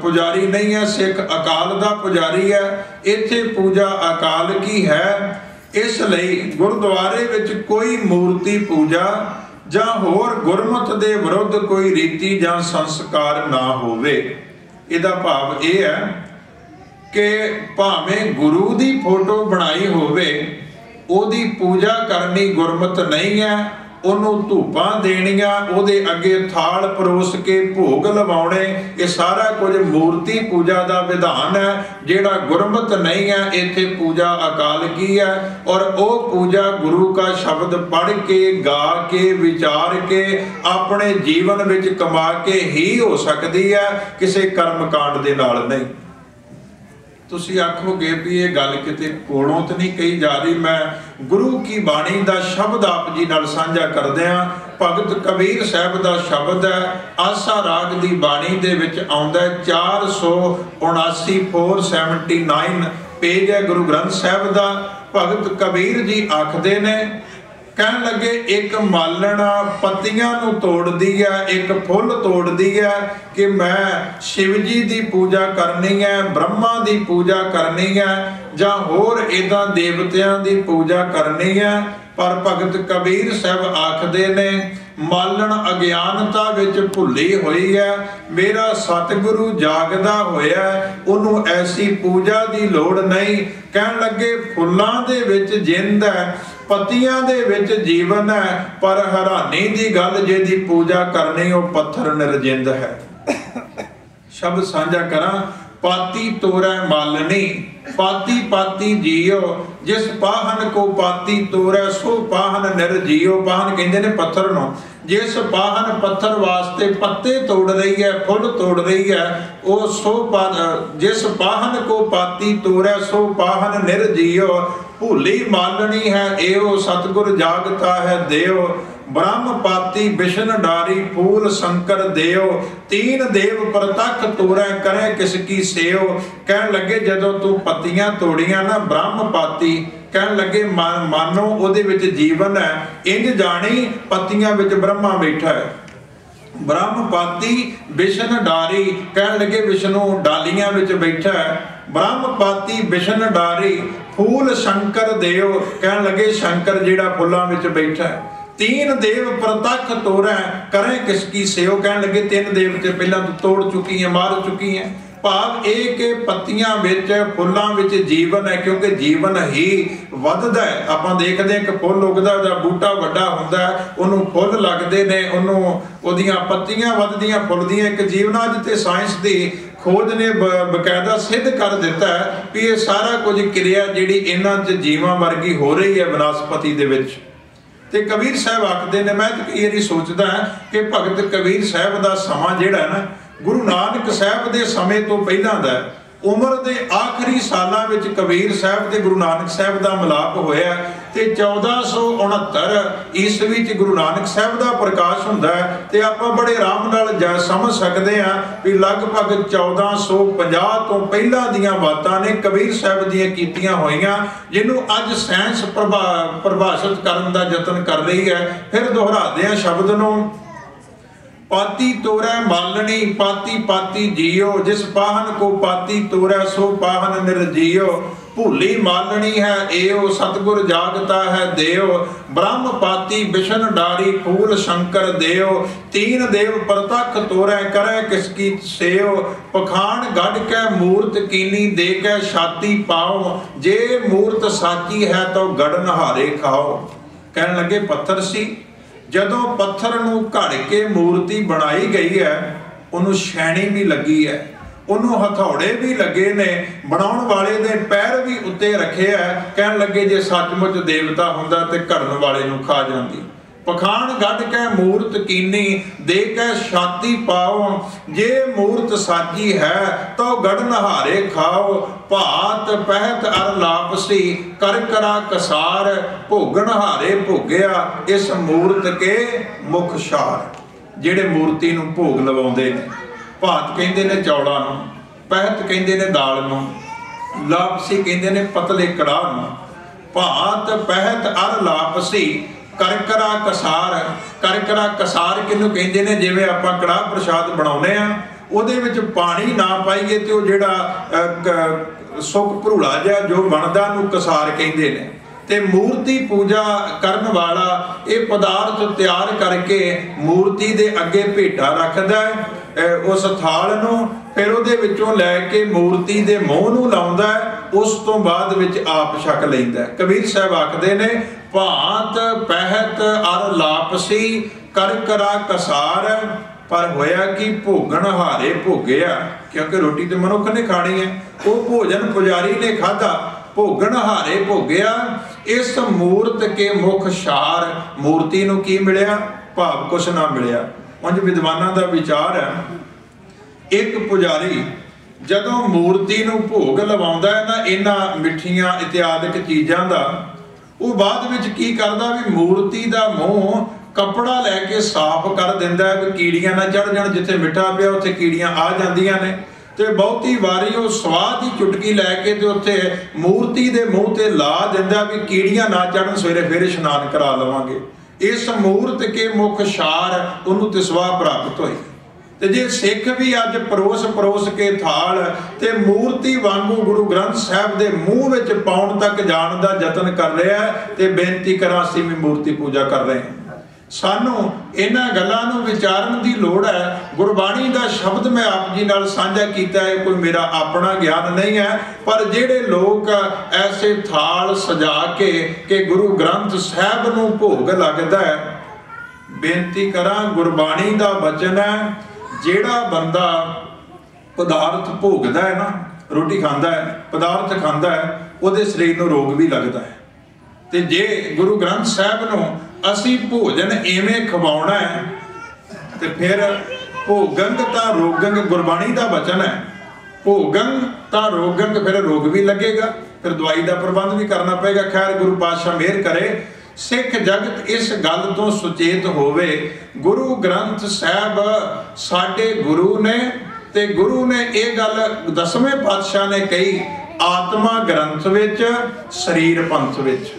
पुजारी नहीं है, सिख अकाल का पुजारी है। इत्थे पूजा अकाल की है, इसलिए गुरुद्वारे विच कोई मूर्ति पूजा जां होर गुरमत दे विरुद्ध कोई रीति जां संस्कार ना होवे। इहदा भाव यह है कि भावें गुरु की फोटो बनाई होवे, ओदी पूजा करनी गुरमत नहीं है। ਉਹਨੂੰ ਧੂਪਾਂ ਦੇਣੀਆਂ, ਉਹਦੇ ਅੱਗੇ ਥਾਲ ਪਰੋਸ ਕੇ ਭੋਗ ਲਵਾਉਣੇ, ਇਹ ਸਾਰਾ ਕੁਝ ਮੂਰਤੀ ਪੂਜਾ ਦਾ ਵਿਧਾਨ ਹੈ ਜਿਹੜਾ ਗੁਰਮਤ ਨਹੀਂ ਹੈ। ਇੱਥੇ ਪੂਜਾ ਅਕਾਲ ਕੀ ਹੈ, ਔਰ ਉਹ ਪੂਜਾ ਗੁਰੂ का शब्द पढ़ के गा के विचार के अपने जीवन ਵਿੱਚ ਕਮਾ ਕੇ ही हो सकती है, ਕਿਸੇ कर्म कांड ਦੇ ਨਾਲ नहीं। तुसी आखोगे भी ये गल किते कोलों तो नहीं कही जा रही, मैं गुरु की बाणी का शब्द आप जी नाल साझा करदिआं। भगत कबीर साहब का शब्द है, आसा राग की बाणी दे विच आउंदा है 479 479 पेज है गुरु ग्रंथ साहब का। भगत कबीर जी आखदे ने, कहन लगे एक मालण पत्तियां नूं तोड़दी है, एक फुल तोड़दी है कि मैं शिव जी की पूजा करनी है, ब्रह्मा की पूजा करनी है, जां होर इदां देवतियां की पूजा करनी है। पर भगत कबीर साहब आखदे ने, मालण अज्ञानता विच भुली हुई है, मेरा सतगुरु जागदा होया, उन्हों ऐसी पूजा की लोड़ नहीं। कहन लगे फुल्लां दे विच जिंद है, पत्तियां दे विच जीवन है, पर हैरानी की गल जिहदी पूजा करनी वो पत्थर निर्जिंद है। शब्द साझा करा, पाती तोरै मालनी, पाती पाती जियो, जिस पाहन को पाती तोरै सो पाहन निर्जियो। पाहन कहते ने पत्थर नूं, जिस पाहन पत्थर वास्ते पत्ते तोड़ रही है, फुल तोड़ रही है, वो सो जिस पाहन को पाती तोरै सो पाहन निर्जियो। भूली मालनी है एओ सतगुर जागता है देव, ब्रह्म पाती बिशन डारी फूल शंकर देव। तीन देव प्रतख तोरै करे किसकी सेव। कहन लगे जदों तू पत्तियां तोड़ियां ना ब्रह्म पाती, कहन लगे मानो उहदे विच जीवन है, इंज जानी पत्तियां विच ब्रह्मा बैठा है। ब्रह्म पाती बिशन डारी, कहन लगे विष्णु डालियां विच बैठा है। ब्रह्म पाती बिशन डारी फूल शंकर देव, कहन लगे शंकर जिहड़ा फुल्लां विच बैठा है। तीन देव प्रतख तोरै करें किसकी सेव, कहन लगे तीन देव ते पहला तो तोड़ चुकी है, मार चुकी है। भाव ये कि पत्तियां विच फुल्लां विच जीवन है, क्योंकि जीवन ही वधदा है। आपां देखदे हैं कि फुल उगदा दा बूटा वड्डा हुंदा है, उहनूं फुल लगदे ने, उहनूं ओहदियां पत्तियां वधदियां फुलदियां। एक जीवन अज ते साइंस दी खोज ने बकायदा सिद्ध कर दिता है कि ये सारा कुछ क्रिया जिहड़ी इन्हां च जीवां वर्गी हो रही है वनस्पति दे विच। ते कबीर साहब आखदे ने, मैं कई वारी सोचदा कि भगत कबीर साहब का समा जिहड़ा है ना, गुरु नानक साहब के समय तो पहलां दा है। उम्र के आखिरी सालों में कबीर साहब ते गुरु नानक साहब का मिलाप होया ते 1469 ईस्वी च गुरु नानक साहब का प्रकाश हुंदा है। ते आपां बड़े आराम नाल समझ सकते हैं भी लगभग 1450 तो पहला दियां बातां ने कबीर साहब दियां कीतियां होईयां, जिन्हों अज साइंस परिभाषित करन दा यतन कर रही है। फिर दोहरादे हैं शब्द नूं, पाती तोरै मालनी पाती पाती जियो, जिस पाहन को पाती तोरै सो पाहन निर्जियो। भूली मालनी है एओ सतगुर जागता है देव, ब्रह्म पाती बिशन डारी फूल शंकर देव। तीन देव प्रतख तोरै करे किसकी सेव, पखान गढ़ के मूर्त कीनी दे के छाती पाओ, जे मूर्त साची है तो गढ़ नहारे खाओ। कहन लगे पत्थर सी, जदों पत्थर नूं घड़ के मूर्ति बनाई गई है, उन्होंने शैणी भी लगी है, उन्होंने हथौड़े भी लगे ने, बनाउण वाले दे पैर भी उत्ते रखे है। कहन लगे जे सचमुच देवता हुंदा ते घड़न वाले नूं खा जांदी। पखान गढ़ के मूर्त कीनी दे के छाती पाओ, जे मूर्त साची है तो गढ़ नहारे खाओ। भात पहत अर लापसी कर करा कसार, भोगन हारे भोगया इस मूर्त के मुख शार। ਜਿਹੜੇ ਮੂਰਤੀ ਨੂੰ ਭੋਗ ਲਵਾਉਂਦੇ ਨੇ। ਭਾਤ ਕਹਿੰਦੇ ਨੇ ਚੌਲਾਂ ਨੂੰ, ਪਹਿਤ ਕਹਿੰਦੇ ਨੇ ਦਾਲ ਨੂੰ, ਲਾਪਸੀ ਕਹਿੰਦੇ ਨੇ ਪਤਲੇ ਕੜਾਹ ਨੂੰ। ਭਾਤ ਪਹਿਤ ਅਰ ਲਾਪਸੀ ਕਰਕਰਾ ਕਸਾਰ। ਕਰਕਰਾ ਕਸਾਰ ਕਿਹਨੂੰ ਕਹਿੰਦੇ ਨੇ? ਜਿਵੇਂ ਆਪਾਂ ਕੜਾਹ ਪ੍ਰਸ਼ਾਦ ਬਣਾਉਂਦੇ ਆ, ਉਹਦੇ ਵਿੱਚ ਪਾਣੀ ਨਾ ਪਾਈਏ ਤੇ ਉਹ ਜਿਹੜਾ ਸੁੱਕ ਭਰੂਲਾ ਜਿਹਾ ਜੋ ਬਣਦਾ ਨੂੰ ਕਸਾਰ ਕਹਿੰਦੇ ਨੇ। ਤੇ ਮੂਰਤੀ ਪੂਜਾ ਕਰਨ ਵਾਲਾ ਇਹ ਪਦਾਰਥ ਤਿਆਰ ਕਰਕੇ ਮੂਰਤੀ ਦੇ ਅੱਗੇ ਭੇਟਾ ਰੱਖਦਾ ਉਸ ਥਾਲ ਨੂੰ, ਫਿਰ ਉਹਦੇ ਵਿੱਚੋਂ ਲੈ ਕੇ ਮੂਰਤੀ ਦੇ ਮੂੰਹ ਨੂੰ ਲਾਉਂਦਾ, ਉਸ ਤੋਂ ਬਾਅਦ ਵਿੱਚ ਆਪ ਛਕ ਲੈਂਦਾ। ਕਬੀਰ ਸਾਹਿਬ ਆਖਦੇ ਨੇ ਭਾਂਤ ਪਹਿਤ ਅਰ ਲਾਪਸੀ ਕਰਕਰਾ ਕਸਾਰ। ਪਰ ਹੋਇਆ ਕਿ ਭੋਗਣ ਹਾਰੇ ਭੋਗਿਆ, ਕਿਉਂਕਿ ਰੋਟੀ ਤੇ ਮਨੁੱਖ ਨੇ ਖਾਣੀ ਹੈ, ਉਹ ਭੋਜਨ ਪੁਜਾਰੀ ਨੇ ਖਾਧਾ, ਭੋਗਣ ਹਾਰੇ ਭੋਗਿਆ। ਇਸ ਮੂਰਤ ਕੇ ਮੁਖ ਸ਼ਾਰ। ਮੂਰਤੀ ਨੂੰ ਕੀ ਮਿਲਿਆ? ਭਾਵ ਕੁਛ ਨਾ ਮਿਲਿਆ। ਉਂਝ ਵਿਦਵਾਨਾਂ ਦਾ ਵਿਚਾਰ ਹੈ, ਇੱਕ ਪੁਜਾਰੀ ਜਦੋਂ ਮੂਰਤੀ ਨੂੰ ਭੋਗ ਲਵਾਉਂਦਾ ਹੈ ਨਾ ਇਹਨਾਂ ਮਿੱਠੀਆਂ ਇਤਿਆਦਿਕ ਚੀਜ਼ਾਂ ਦਾ, ਉਹ ਬਾਅਦ ਵਿੱਚ ਕੀ ਕਰਦਾ ਵੀ ਮੂਰਤੀ ਦਾ ਮੂੰਹ ਕੱਪੜਾ ਲੈ ਕੇ ਸਾਫ਼ ਕਰ ਦਿੰਦਾ ਵੀ ਕੀੜੀਆਂ ਨਾ ਚੜ ਜਾਣ। ਜਿੱਥੇ ਮਿੱਠਾ ਪਿਆ ਉੱਥੇ ਕੀੜੀਆਂ ਆ ਜਾਂਦੀਆਂ ਨੇ। ਤੇ ਬਹੁਤੀ ਵਾਰੀ ਉਹ ਸਵਾਦ ਦੀ ਚੁਟਕੀ ਲੈ ਕੇ ਤੇ ਉੱਥੇ ਮੂਰਤੀ ਦੇ ਮੂੰਹ ਤੇ ਲਾ ਦਿੰਦਾ ਵੀ ਕੀੜੀਆਂ ਨਾ ਚੜਨ, ਸਵੇਰੇ ਫਿਰ ਇਸ਼ਨਾਨ ਕਰਾ ਲਵਾਂਗੇ। ਇਸ ਮੂਰਤ ਕੇ ਮੁਖ ਸ਼ਾਰ, ਉਹਨੂੰ ਤੇ ਸਵਾਹ ਪ੍ਰਾਪਤ ਹੋਈ। ਤੇ ਜੇ ਸਿੱਖ ਵੀ ਅੱਜ ਪਰੋਸ ਕੇ ਥਾਲ ਤੇ ਮੂਰਤੀ ਵਾਂਗੂ ਗੁਰੂ ਗ੍ਰੰਥ ਸਾਹਿਬ ਦੇ ਮੂੰਹ ਵਿੱਚ ਪਾਉਣ ਤੱਕ ਜਾਣ ਦਾ ਯਤਨ ਕਰ ਰਿਹਾ ਤੇ ਬੇਨਤੀ ਕਰਾਂ ਅਸੀਂ ਵੀ ਮੂਰਤੀ ਪੂਜਾ ਕਰ ਰਹੇ ਹਾਂ। ਸਾਨੂੰ ਇਹਨਾਂ ਗੱਲਾਂ ਨੂੰ ਵਿਚਾਰਨ ਦੀ ਲੋੜ ਹੈ। ਗੁਰਬਾਣੀ ਦਾ ਸ਼ਬਦ ਮੈਂ ਆਪ ਜੀ ਨਾਲ ਸਾਂਝਾ ਕੀਤਾ ਹੈ, ਕੋਈ ਮੇਰਾ ਆਪਣਾ ਗਿਆਨ ਨਹੀਂ ਹੈ, ਪਰ ਜਿਹੜੇ ਲੋਕ ਐਸੇ ਥਾਲ ਸਜਾ ਕੇ ਕਿ ਗੁਰੂ ਗ੍ਰੰਥ ਸਾਹਿਬ ਨੂੰ ਭੋਗ ਲੱਗਦਾ ਹੈ, ਬੇਨਤੀ ਕਰਾਂ ਗੁਰਬਾਣੀ ਦਾ ਬਚਨ ਹੈ, ਜਿਹੜਾ ਬੰਦਾ ਪਦਾਰਥ ਭੋਗਦਾ ਹੈ ਨਾ, ਰੋਟੀ ਖਾਂਦਾ ਹੈ, ਪਦਾਰਥ ਖਾਂਦਾ ਹੈ, ਉਹਦੇ ਸਰੀਰ ਨੂੰ ਰੋਗ ਵੀ ਲੱਗਦਾ ਹੈ। ਤੇ ਜੇ ਗੁਰੂ ਗ੍ਰੰਥ ਸਾਹਿਬ ਨੂੰ ਅਸੀਂ ਭੋਜਨ ਐਵੇਂ ਖਵਾਉਣਾ ਹੈ ਤੇ ਫਿਰ ਭੋਗੰਗ ਤਾਂ ਰੋਗੰਗ, ਗੁਰਬਾਣੀ ਦਾ ਬਚਨ ਹੈ, ਭੋਗੰਗ ਤਾਂ ਰੋਗੰਗ, ਫਿਰ ਰੋਗ ਵੀ ਲੱਗੇਗਾ, ਫਿਰ ਦਵਾਈ ਦਾ ਪ੍ਰਬੰਧ ਵੀ ਕਰਨਾ ਪਏਗਾ। ਖੈਰ ਗੁਰੂ ਪਾਤਸ਼ਾਹ ਮਿਹਰ ਕਰੇ, ਸਿੱਖ ਜਗਤ ਇਸ ਗੱਲ ਤੋਂ ਸੁਚੇਤ ਹੋਵੇ। ਗੁਰੂ ਗ੍ਰੰਥ ਸਾਹਿਬ ਸਾਡੇ ਗੁਰੂ ਨੇ, ਤੇ ਗੁਰੂ ਨੇ ਇਹ ਗੱਲ 10ਵੇਂ ਪਾਤਸ਼ਾਹ ਨੇ ਕਹੀ, ਆਤਮਾ ਗ੍ਰੰਥ ਵਿੱਚ, ਸਰੀਰ ਪੰਥ ਵਿੱਚ।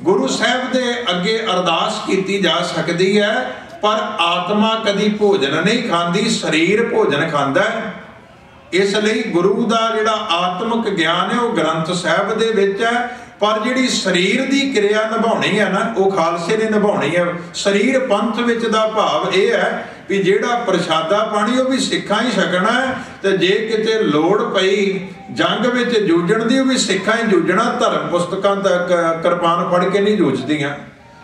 ਗੁਰੂ ਸਾਹਿਬ ਦੇ ਅੱਗੇ ਅਰਦਾਸ ਕੀਤੀ ਜਾ ਸਕਦੀ ਹੈ, ਪਰ ਆਤਮਾ ਕਦੀ ਭੋਜਨ ਨਹੀਂ ਖਾਂਦੀ, ਸਰੀਰ ਭੋਜਨ ਖਾਂਦਾ ਹੈ। ਇਸ ਲਈ ਗੁਰੂ ਦਾ ਜਿਹੜਾ ਆਤਮਿਕ ਗਿਆਨ ਹੈ ਉਹ ਗ੍ਰੰਥ ਸਾਹਿਬ ਦੇ ਵਿੱਚ ਹੈ, ਪਰ ਜਿਹੜੀ ਸਰੀਰ ਦੀ ਕਿਰਿਆ ਨਿਭਾਉਣੀ ਹੈ ਨਾ, ਉਹ ਖਾਲਸੇ ਨੇ ਨਿਭਾਉਣੀ ਹੈ। ਸਰੀਰ ਪੰਥ ਵਿੱਚ ਦਾ ਭਾਵ ਇਹ ਹੈ ਵੀ ਜਿਹੜਾ ਪ੍ਰਸ਼ਾਦਾ ਪਾਣੀ ਉਹ ਵੀ ਸਿੱਖਾਂ ਹੀ ਛਕਣਾ ਹੈ, ਤੇ ਜੇ ਕਿਤੇ ਲੋੜ ਪਈ ਜੰਗ ਵਿੱਚ ਜੂਝਣ ਦੀ, ਉਹ ਵੀ ਸਿੱਖਾਂ ਹੀ ਜੂਝਣਾ। ਧਰਮ ਪੁਸਤਕਾਂ ਤੱਕ ਕਿਰਪਾਨ ਫੜ ਕੇ ਨਹੀਂ ਜੂਝਦੀਆਂ।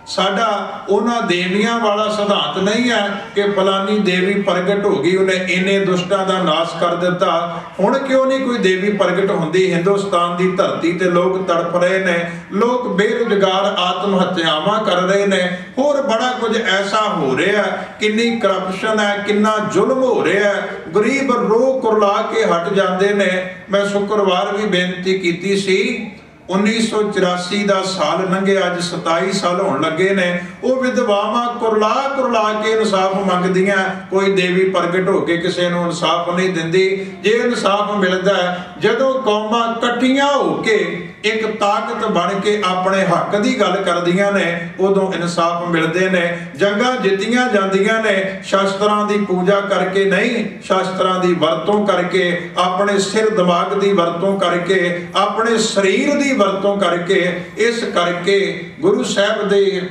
ਸਾਡਾ ਉਹਨਾਂ ਦੇਵੀਆਂ ਵਾਲਾ ਸਿਧਾਂਤ ਨਹੀਂ ਹੈ ਕਿ ਫਲਾਨੀ ਦੇਵੀ ਪ੍ਰਗਟ ਹੋ ਗਈ, ਉਹਨੇ ਇੰਨੇ ਦੁਸ਼ਟਾਂ ਦਾ ਨਾਸ਼ ਕਰ ਦਿੱਤਾ। ਹੁਣ ਕਿਉਂ ਨਹੀਂ ਕੋਈ ਦੇਵੀ ਪ੍ਰਗਟ ਹੁੰਦੀ? ਹਿੰਦੁਸਤਾਨ ਦੀ ਧਰਤੀ ਤੇ ਲੋਕ ਤੜਫ ਰਹੇ ਨੇ, ਲੋਕ ਬੇਰੁਜ਼ਗਾਰ ਆਤਮ ਹੱਤਿਆਵਾਂ ਕਰ ਰਹੇ ਨੇ, ਹੋਰ ਬੜਾ ਕੁਝ ਐਸਾ ਹੋ ਰਿਹਾ, ਕਿੰਨੀ ਕਰਪਸ਼ਨ ਹੈ, ਕਿੰਨਾ ਜ਼ੁਲਮ ਹੋ ਰਿਹਾ, ਗਰੀਬ ਰੋ ਕੁਰਲਾ ਕੇ ਹਟ ਜਾਂਦੇ ਨੇ। ਮੈਂ ਸ਼ੁੱਕਰਵਾਰ ਵੀ ਬੇਨਤੀ ਕੀਤੀ ਸੀ, 1984 ਦਾ ਸਾਲ ਲੰਘਿਆ, ਅੱਜ 27 ਸਾਲ ਹੋਣ ਲੱਗੇ ਨੇ। ਉਹ ਵਿਧਵਾਵਾਂ ਕੁਰਲਾ ਕੇ ਇਨਸਾਫ ਮੰਗਦੀਆਂ, ਕੋਈ ਦੇਵੀ ਪ੍ਰਗਟ ਹੋ ਕੇ ਕਿਸੇ ਨੂੰ ਇਨਸਾਫ ਨਹੀਂ ਦਿੰਦੀ। ਜੇ ਇਨਸਾਫ ਮਿਲਦਾ ਜਦੋਂ ਕੌਮਾਂ ਇਕੱਠੀਆਂ ਹੋ ਕੇ ਇੱਕ ਤਾਕਤ ਬਣ ਕੇ ਆਪਣੇ ਹੱਕ ਦੀ ਗੱਲ ਕਰਦੀਆਂ ਨੇ, ਉਦੋਂ ਇਨਸਾਫ ਮਿਲਦੇ ਨੇ। ਜੰਗਾਂ ਜਿੱਤੀਆਂ ਜਾਂਦੀਆਂ ਨੇ ਸ਼ਾਸਤਰਾਂ ਦੀ ਪੂਜਾ ਕਰਕੇ ਨਹੀਂ, ਸ਼ਾਸਤਰਾਂ ਦੀ ਵਰਤੋਂ ਕਰਕੇ, ਆਪਣੇ ਸਿਰ ਦਿਮਾਗ ਦੀ ਵਰਤੋਂ ਕਰਕੇ, ਆਪਣੇ ਸਰੀਰ ਦੀ ਵਰਤੋਂ ਕਰਕੇ। ਇਸ ਕਰਕੇ ਗੁਰੂ ਸਾਹਿਬ ਦੇ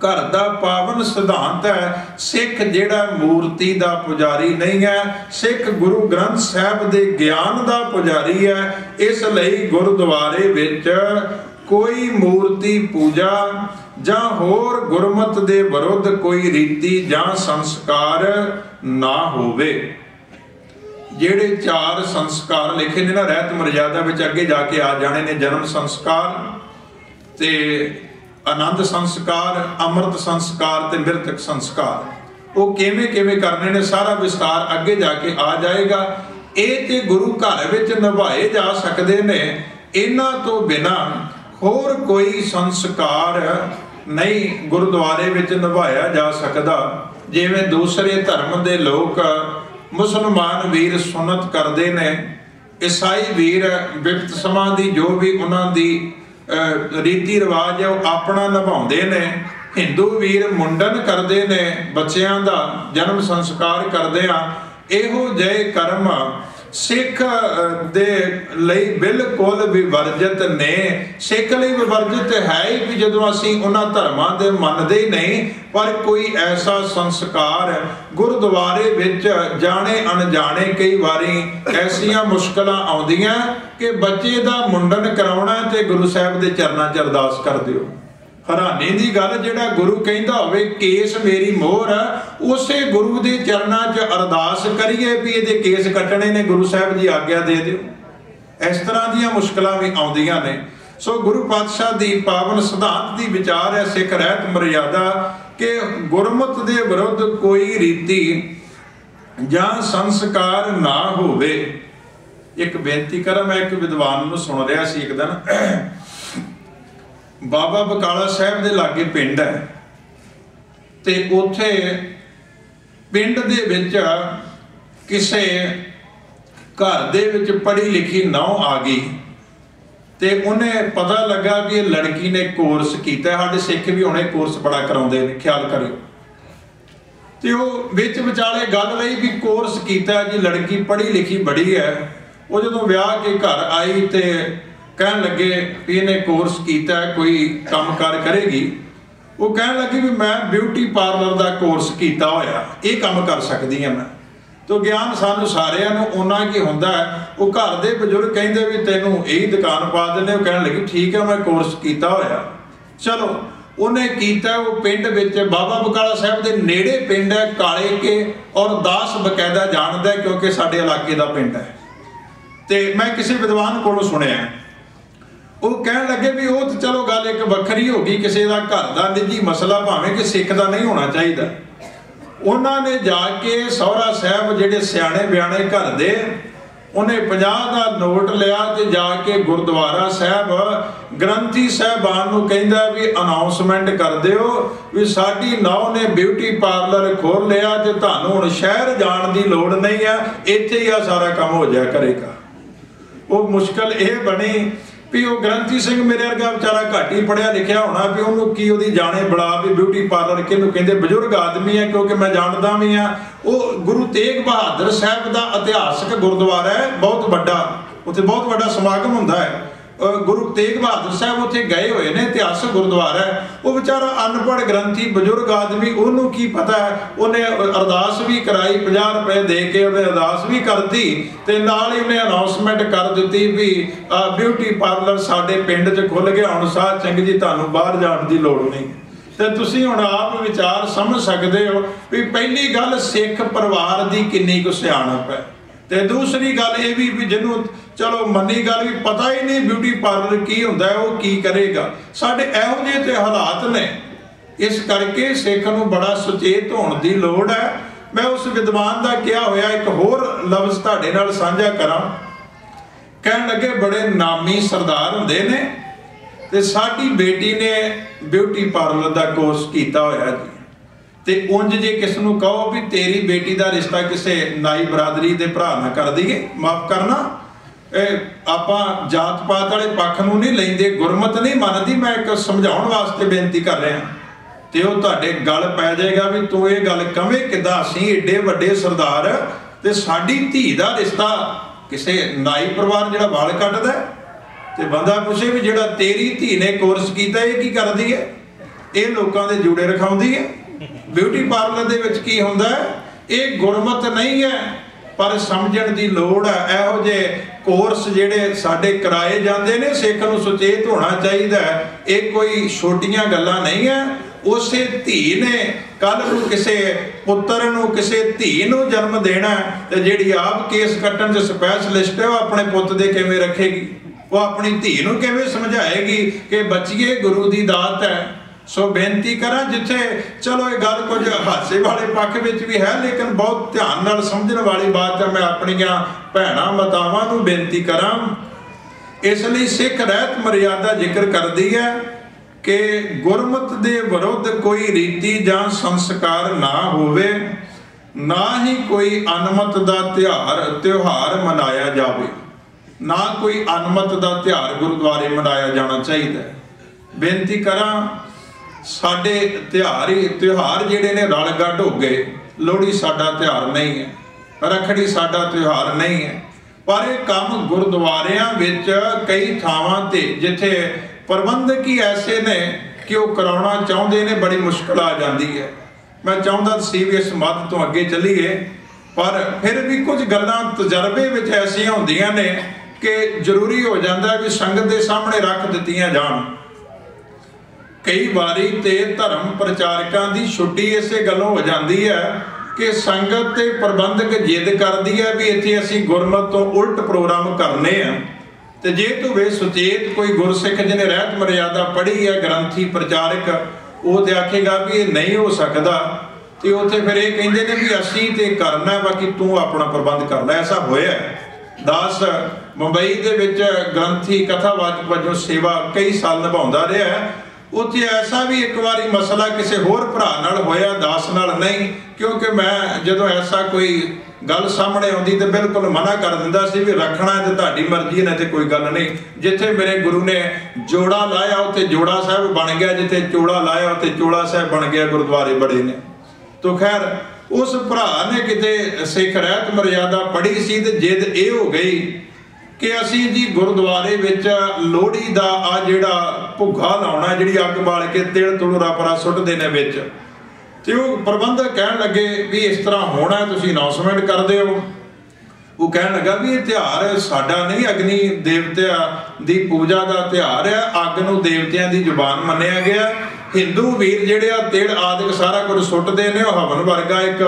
ਘਰ ਦਾ ਪਾਵਨ ਸਿਧਾਂਤ ਹੈ, ਸਿੱਖ ਜਿਹੜਾ ਮੂਰਤੀ ਦਾ ਪੁਜਾਰੀ ਨਹੀਂ ਹੈ, ਸਿੱਖ ਗੁਰੂ ਗ੍ਰੰਥ ਸਾਹਿਬ ਦੇ ਗਿਆਨ ਦਾ ਪੁਜਾਰੀ ਹੈ। ਇਸ ਲਈ ਗੁਰਦੁਆਰੇ ਵਿੱਚ ਕੋਈ ਮੂਰਤੀ ਪੂਜਾ ਜਾਂ ਹੋਰ ਗੁਰਮਤ ਦੇ ਵਿਰੁੱਧ ਕੋਈ ਰੀਤੀ ਜਾਂ ਸੰਸਕਾਰ ਨਾ ਹੋਵੇ। ਜਿਹੜੇ 4 ਸੰਸਕਾਰ ਲਿਖੇ ਨੇ ਨਾ ਰਹਿਤ ਮਰਜ਼ਾਦਾ ਵਿੱਚ, ਅੱਗੇ ਜਾ ਕੇ ਆ ਜਾਣੇ ਨੇ। ਜਨਮ ਸੰਸਕਾਰ ਤੇ ਆਨੰਦ ਸੰਸਕਾਰ, ਅੰਮ੍ਰਿਤ ਸੰਸਕਾਰ ਤੇ ਮ੍ਰਿਤਕ ਸੰਸਕਾਰ, ਉਹ ਕਿਵੇਂ ਕਰਨੇ ਨੇ, ਸਾਰਾ ਵਿਸਤਾਰ ਅੱਗੇ ਜਾ ਕੇ ਆ ਜਾਏਗਾ। ਇਹ ਤੇ ਗੁਰੂ ਘਰ ਵਿੱਚ ਨਿਭਾਏ ਜਾ ਸਕਦੇ ਨੇ, ਇਹਨਾਂ ਤੋਂ ਬਿਨਾਂ ਹੋਰ ਕੋਈ ਸੰਸਕਾਰ ਨਹੀਂ ਗੁਰਦੁਆਰੇ ਵਿੱਚ ਨਿਭਾਇਆ ਜਾ ਸਕਦਾ। जिवें दूसरे धर्म के लोग मुसलमान वीर सुन्नत करते हैं, ईसाई वीर बिपत समां दी जो भी उन्होंने रीति रिवाज है वो अपना निभाते हैं, हिंदू वीर मुंडन करते हैं, बच्चों का जन्म संस्कार करते हैं। इहो जिहे कर्म सिख दे लई बिल्कुल विवर्जित ने। सिख लई विवर्जित है ही भी जदों असीं उन्हां धर्मां दे मनदे ही नहीं, पर कोई ऐसा संस्कार गुरुद्वारे विच जाने अनजाने कई वारी ऐसियां मुश्किलां आउंदियां कि बच्चे दा मुंडन कराउणा ते गुरु साहिब दे चरनां च अरदास कर दिओ। हैरानी की गल, जिहड़ा गुरु कहता होवे केस मेरी मोहर, उसे गुरु के चरणों च अरदास करिए भी ये केस कटने ने, गुरु साहब जी आग्ञा दे दिओ। इस तरह दी मुश्किलां भी आउंदियां ने। सो गुरु पातशाह दी पावन सिद्धांत की विचार है सिख रहत मर्यादा कि गुरमत के विरुद्ध कोई रीति जां संस्कार ना होवे। एक बेनती करा, मैं एक विद्वान नूं सुन रहा सी एक दिन, बाबा बकाला साहब के लागे पिंड है, ते उत्थे पिंड दे विच किसे घर दे विच पढ़ी लिखी नौ आ गई, ते उन्हें पता लगा भी ये लड़की ने कोर्स किया। साडे सिख भी हुणे कोर्स बड़ा कराउंदे ने, ख्याल करियो। ते वो विच विचाले गल रही भी कोर्स किया जी, लड़की पढ़ी लिखी बड़ी है। वो जदों ब्याह के घर आई ते कह लगे भी इन्हें कोर्स किया कोई काम कार करेगी। वो कह लगी भी मैं ब्यूटी पार्लर का कोर्स किया होया, ये काम कर सकती है मैं। तो ज्ञान सानू सारिਆਂ ਨੂੰ उन्ना की होंदा है। वो घर के बजुर्ग कहते भी तेनों यही दुकान पा देने। वो कह लगी ठीक है मैं कोर्स किया होया। चलो उन्हें किया। वो पिंड विच बाबा बकाला साहब के नेड़े पिंड है काले के, और दास बकायदा जानता है क्योंकि साडे इलाके का पिंड है। तो मैं किसी विद्वान कोलों सुनिया, वो कह लगे भी वो तो चलो गल एक वक्री हो गई, किसी का घर का निजी मसला भावें कि सिख का नहीं होना चाहिए। उन्होंने जाके सौरा साहब जेडे सियाने बयाने घर दे, उन्हें 50 का नोट लिया तो जाके गुरुद्वारा साहब ग्रंथी साहबान नूं कहंदा भी अनाउंसमेंट कर दिओ भी साडी नौ ने ब्यूटी पार्लर खोल लिया ते तुहानूं हुण शहर जाण दी लोड़ नहीं है, इत्थे ही आ सारा काम हो जाया करेगा। वो मुश्किल ये बनी भी वो ग्रंथी सिंह मेरे वर्गा बेचारा घट ही पढ़िया लिखिया होना भी उन्होंने की उहदी जाने बड़ा भी ब्यूटी पार्लर किहनूं कहंदे, बजुर्ग आदमी है क्योंकि मैं जानदा भी हाँ। वो गुरु तेग बहादुर साहब का इतिहासक गुरुद्वारा है, बहुत बड़ा, उत्थे बहुत बड़ा समागम हुंदा है। गुरु तेग बहादुर साहब उत्थे गए हुए ने, इतिहासक गुरुद्वारा है। वो बेचारा अनपढ़ ग्रंथी बजुर्ग आदमी, उन्होंने की पता है। उन्हें अरदास भी कराई, 50 रुपए दे के उन्हें अरदास भी कर दी, ते नाल ही उन्हें अनाउंसमेंट कर दी भी ब्यूटी पार्लर साडे पिंड च खुल गया, हुण साध सिंह जी तुहानूं बाहर जाण दी लोड़ नहीं। तो तुसीं हुण आप विचार समझ सकते हो भी पहली गल सिख परिवार की किन्नी कुछ सियाणप है। ते दूसरी गल ये भी जिन्हों चलो मनी गल भी पता ही नहीं ब्यूटी पार्लर की हुंदा है, वो की करेगा। साडे इहो जिहे ते हालात ने, इस करके सिख नूं बड़ा सुचेत होने की लोड़ है। मैं उस विद्वान का किया होया एक होर लफ्ज़ तुहाडे नाल साझा करां। कहण लगे बड़े नामी सरदार हुंदे ने ते साडी बेटी ने ब्यूटी पार्लर का कोर्स किया होया जी। ते उंज जे किस नूं कहो भी तेरी बेटी का रिश्ता किसी नाई बरादरी के भरा ना कर दईए, माफ करना आपां जात पात वाले पक्ष नूं नहीं लैंदे, गुरमत नहीं मनदी। मैं एक समझाउण वास्ते बेनती कर रहा, तो वह तुहाडे गल पै जाएगा भी तूं ये गल कवें किदां असीं एडे वड्डे सरदार ते साडी धी दा रिश्ता किसी नाई परिवार जिहड़ा वाल कटदा ते बंदा पुछे भी जिहड़ा तेरी धी ने कोर्स कीता ये की करदी है, ये लोकां दे जूड़े रखाउंदी है। ब्यूटी पार्लर दे विच की हुंदा है, ये गुरमत नहीं है, पर समझण दी लोड़ है। इहो जे कोर्स जिहड़े साडे कराए जांदे ने, सिख नूं सुचेत होना चाहिए। ये कोई छोटियां गल्लां नहीं है। उसे धी ने कल नूं किसे पुत्तर नूं किसे धी नूं जन्म देना ते जिहड़ी आप केस कट्टण च स्पैशलिस्ट है, वो अपने पुੱਤ दे किवें रखेगी, वो अपनी धी नूं किवें समझाएगी कि बच्चीए गुरु दी दात है। सो बेनती करा जिथे चलो ये गल कुछ हादसे वाले पक्ष में भी है, लेकिन बहुत ध्यान नाल समझने वाली बात है। मैं अपनियां भैणां मातावां नूं बेनती करा, इसलिए सिख रहत मर्यादा जिक्र करती है कि गुरमत दे विरुद्ध कोई रीति जां संस्कार ना होवे, ना ही कोई अनमत दा त्योहार मनाया जावे। ना कोई अनमत दा त्योहार गुरुद्वारे मनाया जाना चाहिए। बेनती करा साडे त्योहार जिहड़े ने रल गढ़ हो गए। लोहड़ी साडा त्योहार नहीं है, रखड़ी साडा त्योहार नहीं है, पर यह काम गुरुद्वारियां विच कई थावां ते जिथे प्रबंधक ही ऐसे ने कि वो कराउणा चाहुंदे ने, बड़ी मुश्किल आ जाती है। मैं चाहुंदा सी भी इस मद तो अगे चलीए, पर फिर भी कुछ गल्लां तजर्बे विच ऐसियां हुंदियां ने कि जरूरी हो जाता भी संगत के सामने रख दित्तियां जाण। कई बारी ते धर्म प्रचारकों की छुट्टी इसे गलों हो जाती है कि संगत ते प्रबंधक जिद करती है भी इत्थे असीं गुरमत तो उल्ट प्रोग्राम करने हैं। तो जे तू वे सुचेत कोई गुरसिख जिन्हें रहत मर्यादा पढ़ी है, ग्रंथी प्रचारक, वो तो आखेगा भी ये नहीं हो सकता। तो उत्थे फिर ये कहते हैं भी असीं ते करना, बाकी तू अपना प्रबंध कर लै। ऐसा होया दास मुंबई दे विच ग्रंथी कथावाचक वजों सेवा कई साल निभाउंदा रहा है। उत्थे ऐसा भी एक बारी मसला किसी होर भरा नाल होया, दास नाल नहीं, क्योंकि मैं जदों ऐसा कोई गल सामने आउंदी तो बिल्कुल मना कर दिंदा सी भी रखना है तो तुहाडी मर्जी ने, तो कोई गल नहीं। जिथे मेरे गुरु ने जोड़ा लाया उत्थे जोड़ा साहब बन गया, जिथे चोड़ा लाया उत्थे चोड़ा साहब बन गया, गुरुद्वारे बड़े ने। तो खैर उस भरा ने किते सिख रहत मर्यादा पढ़ी सी ते जिद ये हो गई कि असीं जी गुरुद्वारे विच लोहड़ी दा आ जिहड़ा भुग्गा लाउणा, जिहड़ी अग बाल के तिल तुल रापरा सुੱਟਦੇ ने विच। ते वो प्रबंधक कहण लगे भी इस तरह होना, तुसीं अनाउंसमेंट कर दिओ। वो कहण लगा भी ये त्योहार साडा नहीं, अग्नि देवतिया दी पूजा का त्योहार है। अग नूं देवतियां दी जुबान मन्निया गया। हिंदू वीर जिहड़े आ तिल आदि सारा कुछ सुੱਟਦੇ ने, हवन वर्गा एक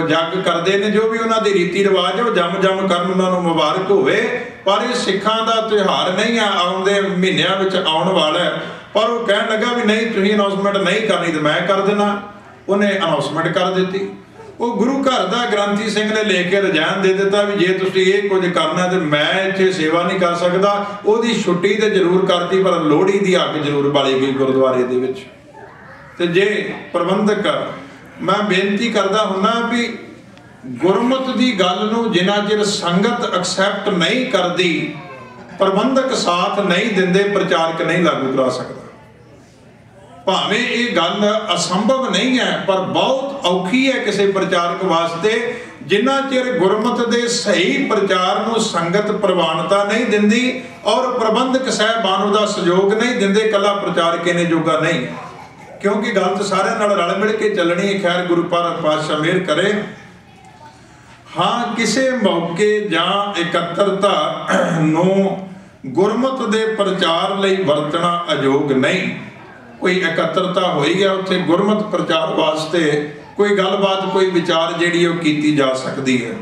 जग करते हैं, जो भी उन्हों की रीति रिवाज है वो जम जम कर उन्होंने मुबारक होवे। पर यह सिखां का त्यौहार नहीं है, आउंदे महीनों में आउण वाला है। पर वो कहण लगा भी नहीं तुसीं अनाउंसमेंट नहीं करनी तो मैं कर देना। उन्हें अनाउंसमेंट कर दी। वो गुरु घर का ग्रंथी सिंह ने लेके रजान दे दिता भी जे तुसीं ये कुछ करना तो मैं इत्थे सेवा नहीं कर सकता। उसकी छुट्टी तो जरूर करती, पर लोहड़ी की अग जरूर बाली गई गुरुद्वारे दे विच। ते जे प्रबंधक मैं बेनती करता हुन्ना भी गुरमत की गल नूं जिन्ना चिर संगत एक्सैप्ट नहीं करती, प्रबंधक साथ नहीं दिंदे, प्रचारक नहीं लागू करा सकता। भावें ये गल असंभव नहीं है, पर बहुत औखी है किसी प्रचारक वास्ते जिन्ना चिर गुरमत के सही प्रचार नूं संगत प्रवानता नहीं दिंदी और प्रबंधक साहबान का सहयोग नहीं दिंदे। कला प्रचारक इन्ने जोगा नहीं, क्योंकि गल तो सारे नाल रल मिल के चलनी है। खैर गुरु पातशाह मेहर करे। हाँ, किसी मौके जां इकत्तरता नूं गुरमत के प्रचार लई वरतना अयोग नहीं। कोई इकत्तरता हुई है उत्थे गुरमत प्रचार वास्ते कोई गलबात कोई विचार जिहड़ी वो कीती जा सकती है।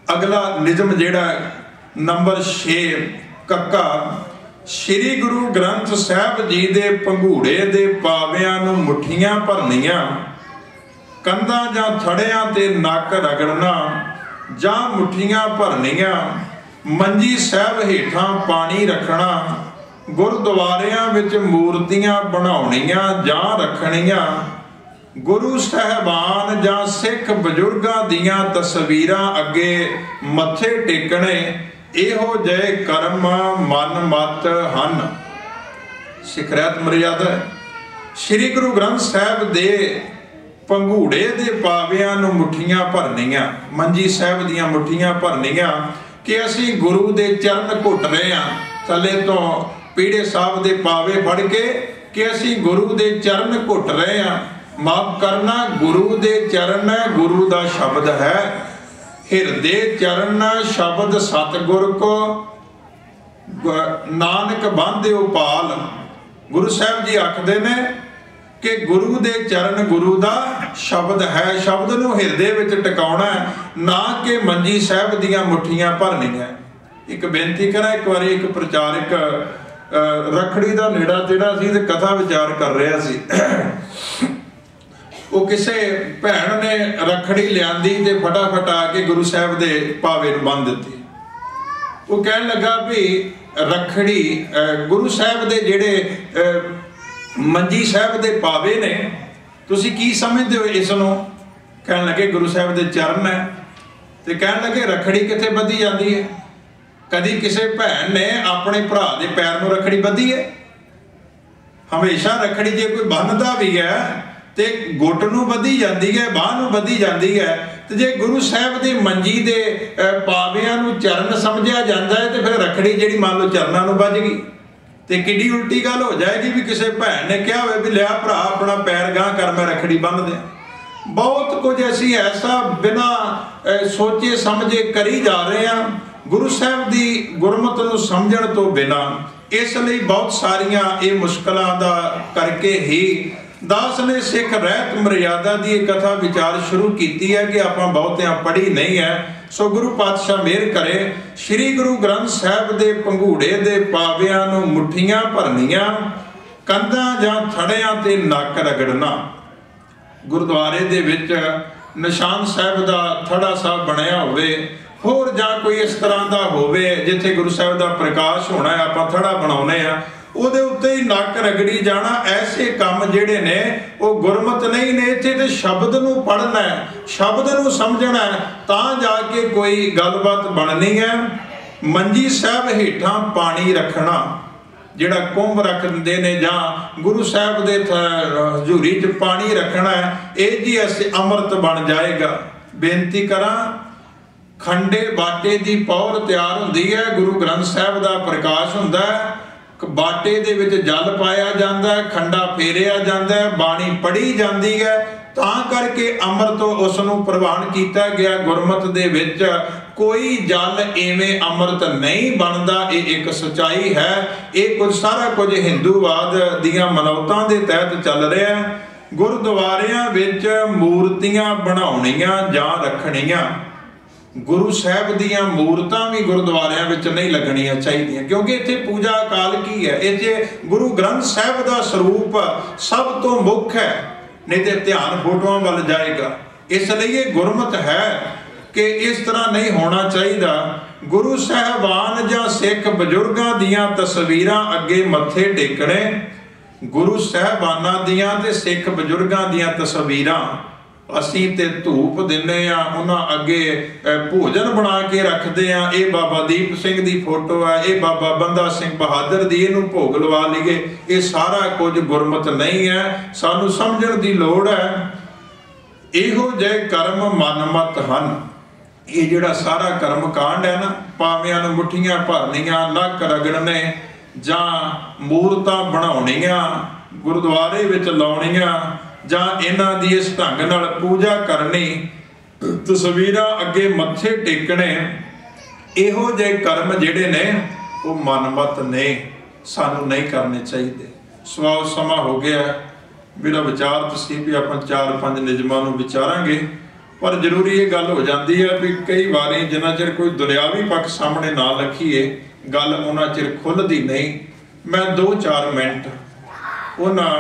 अगला निजम जिहड़ा नंबर 6 कक्का, श्री गुरु ग्रंथ साहब जी दे पंघूड़े दे पावियां नूं मुठियां भरनियां, कंधां जां थड़ियां ते नक रगड़ना जां मुठियां भरनियां, मंजी साहब हेठां पानी रखना, गुरुद्वारियां विच मूर्तियां बनाउणियां जां रखणियां, गुरु साहबान जां सिख बजुर्गां दियां तस्वीरां अगे मत्थे टेकणे, इहो जय कर्म मन मत हन। सिख रहत मर्यादा श्री गुरु ग्रंथ साहब दे पंघूड़े दे पावियां नूं मुठियां भरनियां, मंजी साहब दियां मुठियां भरनियां कि असीं गुरु दे चरण घुट रहे हां, थले तो पीड़े साहब दे पावे फड़ के कि असीं गुरु दे चरण घुट रहे हां। माफ करना, गुरु दे चरण गुरु दा शब्द है। हिरदे चरण शब्द सतगुर को नानक बांधे पाल। गुरु साहब जी आखदे ने कि गुरु दे चरण गुरु दा शब्द है। शब्द नूं हिरदे विच टिकाउणा है, ना कि मंजी साहब दियां मुठियां भरनियां। एक बेनती करा, एक बार एक प्रचारक रखड़ी का नेड़ा तेड़ा सी ते कथा विचार कर रहा सी। वो किसी भैन ने रखड़ी लियांदी ते फटाफट आके गुरु साहब दे पावे नूं बंन दित्ती। वो कहण लगा भी रखड़ी गुरु साहब दे जेड़े मंजी साहब दे पावे ने, तुसी की समझदे हो इस नूं? कहण लगे गुरु साहब दे चरण है, ते कहण लगे रखड़ी कित्थे बधी जाती है? कदी किसी भैन ने अपने भरा दे पैर नूं रखड़ी बधी है? हमेशा रखड़ी जे कोई बन्नदा भी है तो गुट नूं बधी जाती है, बांह नूं बधी जाती है। तो जे गुरु साहब की मंजी के पावियां नूं चरण समझिया जाता है तो फिर रखड़ी जिहड़ी मान लो चरनां नूं बज गई तो किड्डी उल्टी गल हो जाएगी भी किसी भैन ने कहा हो भी लिया भरा अपना पैर गांह कर मैं रखड़ी बन दियां। बहुत कुछ असीं ऐसा बिना सोचे समझे करी जा रहे हैं गुरु साहब की गुरमत नूं समझण तो बिना। इसलिए बहुत सारिया ये मुश्किलों का करके ही दास ने सिख रहत मर्यादा की कथा विचार शुरू की है कि आप बहुतियां पढ़ी नहीं है। सो गुरु पातशाह मेहर करे, श्री गुरु ग्रंथ साहब के पंघूड़े के पावियां नूं मुठियां भरनियां, कंधां जां थड़ियां ते नक रगड़ना। गुरुद्वारे दे विच निशान साहब का थड़ा साहब बनया होवे, होर जां कोई इस तरह का होवे जिथे गुरु साहब का प्रकाश होना है, आप थड़ा बनाउने आ ਉਹਦੇ ਉੱਤੇ ही नक रगड़ी जाना। ऐसे काम जिहड़े ने वो गुरमत नहीं ने। इत्थे ते शब्द नूं पढ़ना है, शब्द नूं समझना है, तां जाके कोई गलबात बननी है। मंजी साहब हेठां पानी रखना, जिहड़ा कुंभ रखते ने जां गुरु साहब दे हजूरी च पानी रखना है, ये जी असीं अमृत बन जाएगा। बेनती करां, खंडे बाटे की पौर तैयार होंदी है, गुरु ग्रंथ साहब का प्रकाश हुंदा है, बाटे दे विच जल पाया जाता है, खंडा फेरिया जाता है, बाणी पढ़ी जाती है, तां करके अमृत उसनूं प्रवान किया गया। गुरमत दे विच कोई जल इवें अमृत नहीं बनता, ये एक सच्चाई है। ये कुछ सारा कुछ हिंदूवाद दियां मनौतां दे तहत चल रहा है। गुरुद्वारियां विच मूर्तियां बनाउणियां जां रखणियां, गुरु साहब दियां मूर्तां भी गुरुद्वारियां विच नहीं लगणियां चाहिए, क्योंकि इत्थे पूजा अकाल की है। इत्थे गुरु ग्रंथ साहब का स्वरूप सब तो मुख है, नहीं तो ध्यान फोटोआं वल जाएगा। इसलिए गुरमत है कि इस तरह नहीं होना चाहिए। गुरु साहबान जां सिख बजुर्गां दियां तस्वीरां अगे मत्थे टेकणे, गुरु साहबानां दियां ते सिख बजुर्गां दियां तस्वीरां असीं ते धूप दिंदे आ, उन्हां अगे भोजन बना के रखते हैं। ये बाबा दीप सिंह की फोटो है, ये बाबा बंदा सिंह बहादुर दी, इहनूं भोग लवा लीए। ये सारा कुछ गुरमत नहीं है, सानूं समझण दी लोड़ है। इहो जे कर्म मनमत हन। ये जिहड़ा सारा कर्म कांड है ना, पावियां नूं मुठियां भरनियां, नक रगड़ने जां मूर्तां बनाउणियां, गुरुद्वारे विच लाउणियां, जां इन्हां दी इस ढंग नाल पूजा करनी, तस्वीरां अगे मत्थे टेकने, इहो जे कर्म जिहड़े ने वो मनमत ने, सानू नहीं करने चाहिए। सवाल समा हो गया, मेरा विचार तो सी भी आप 4-5 निजमां नूं विचारांगे, पर जरूरी ये गल हो जाती है भी कई बार जिन्ना चिर कोई दुनियावी पक्ष सामने ना रखीए गल उन्ना चिर खुलदी नहीं। मैं 2-4 मिनट उन्हां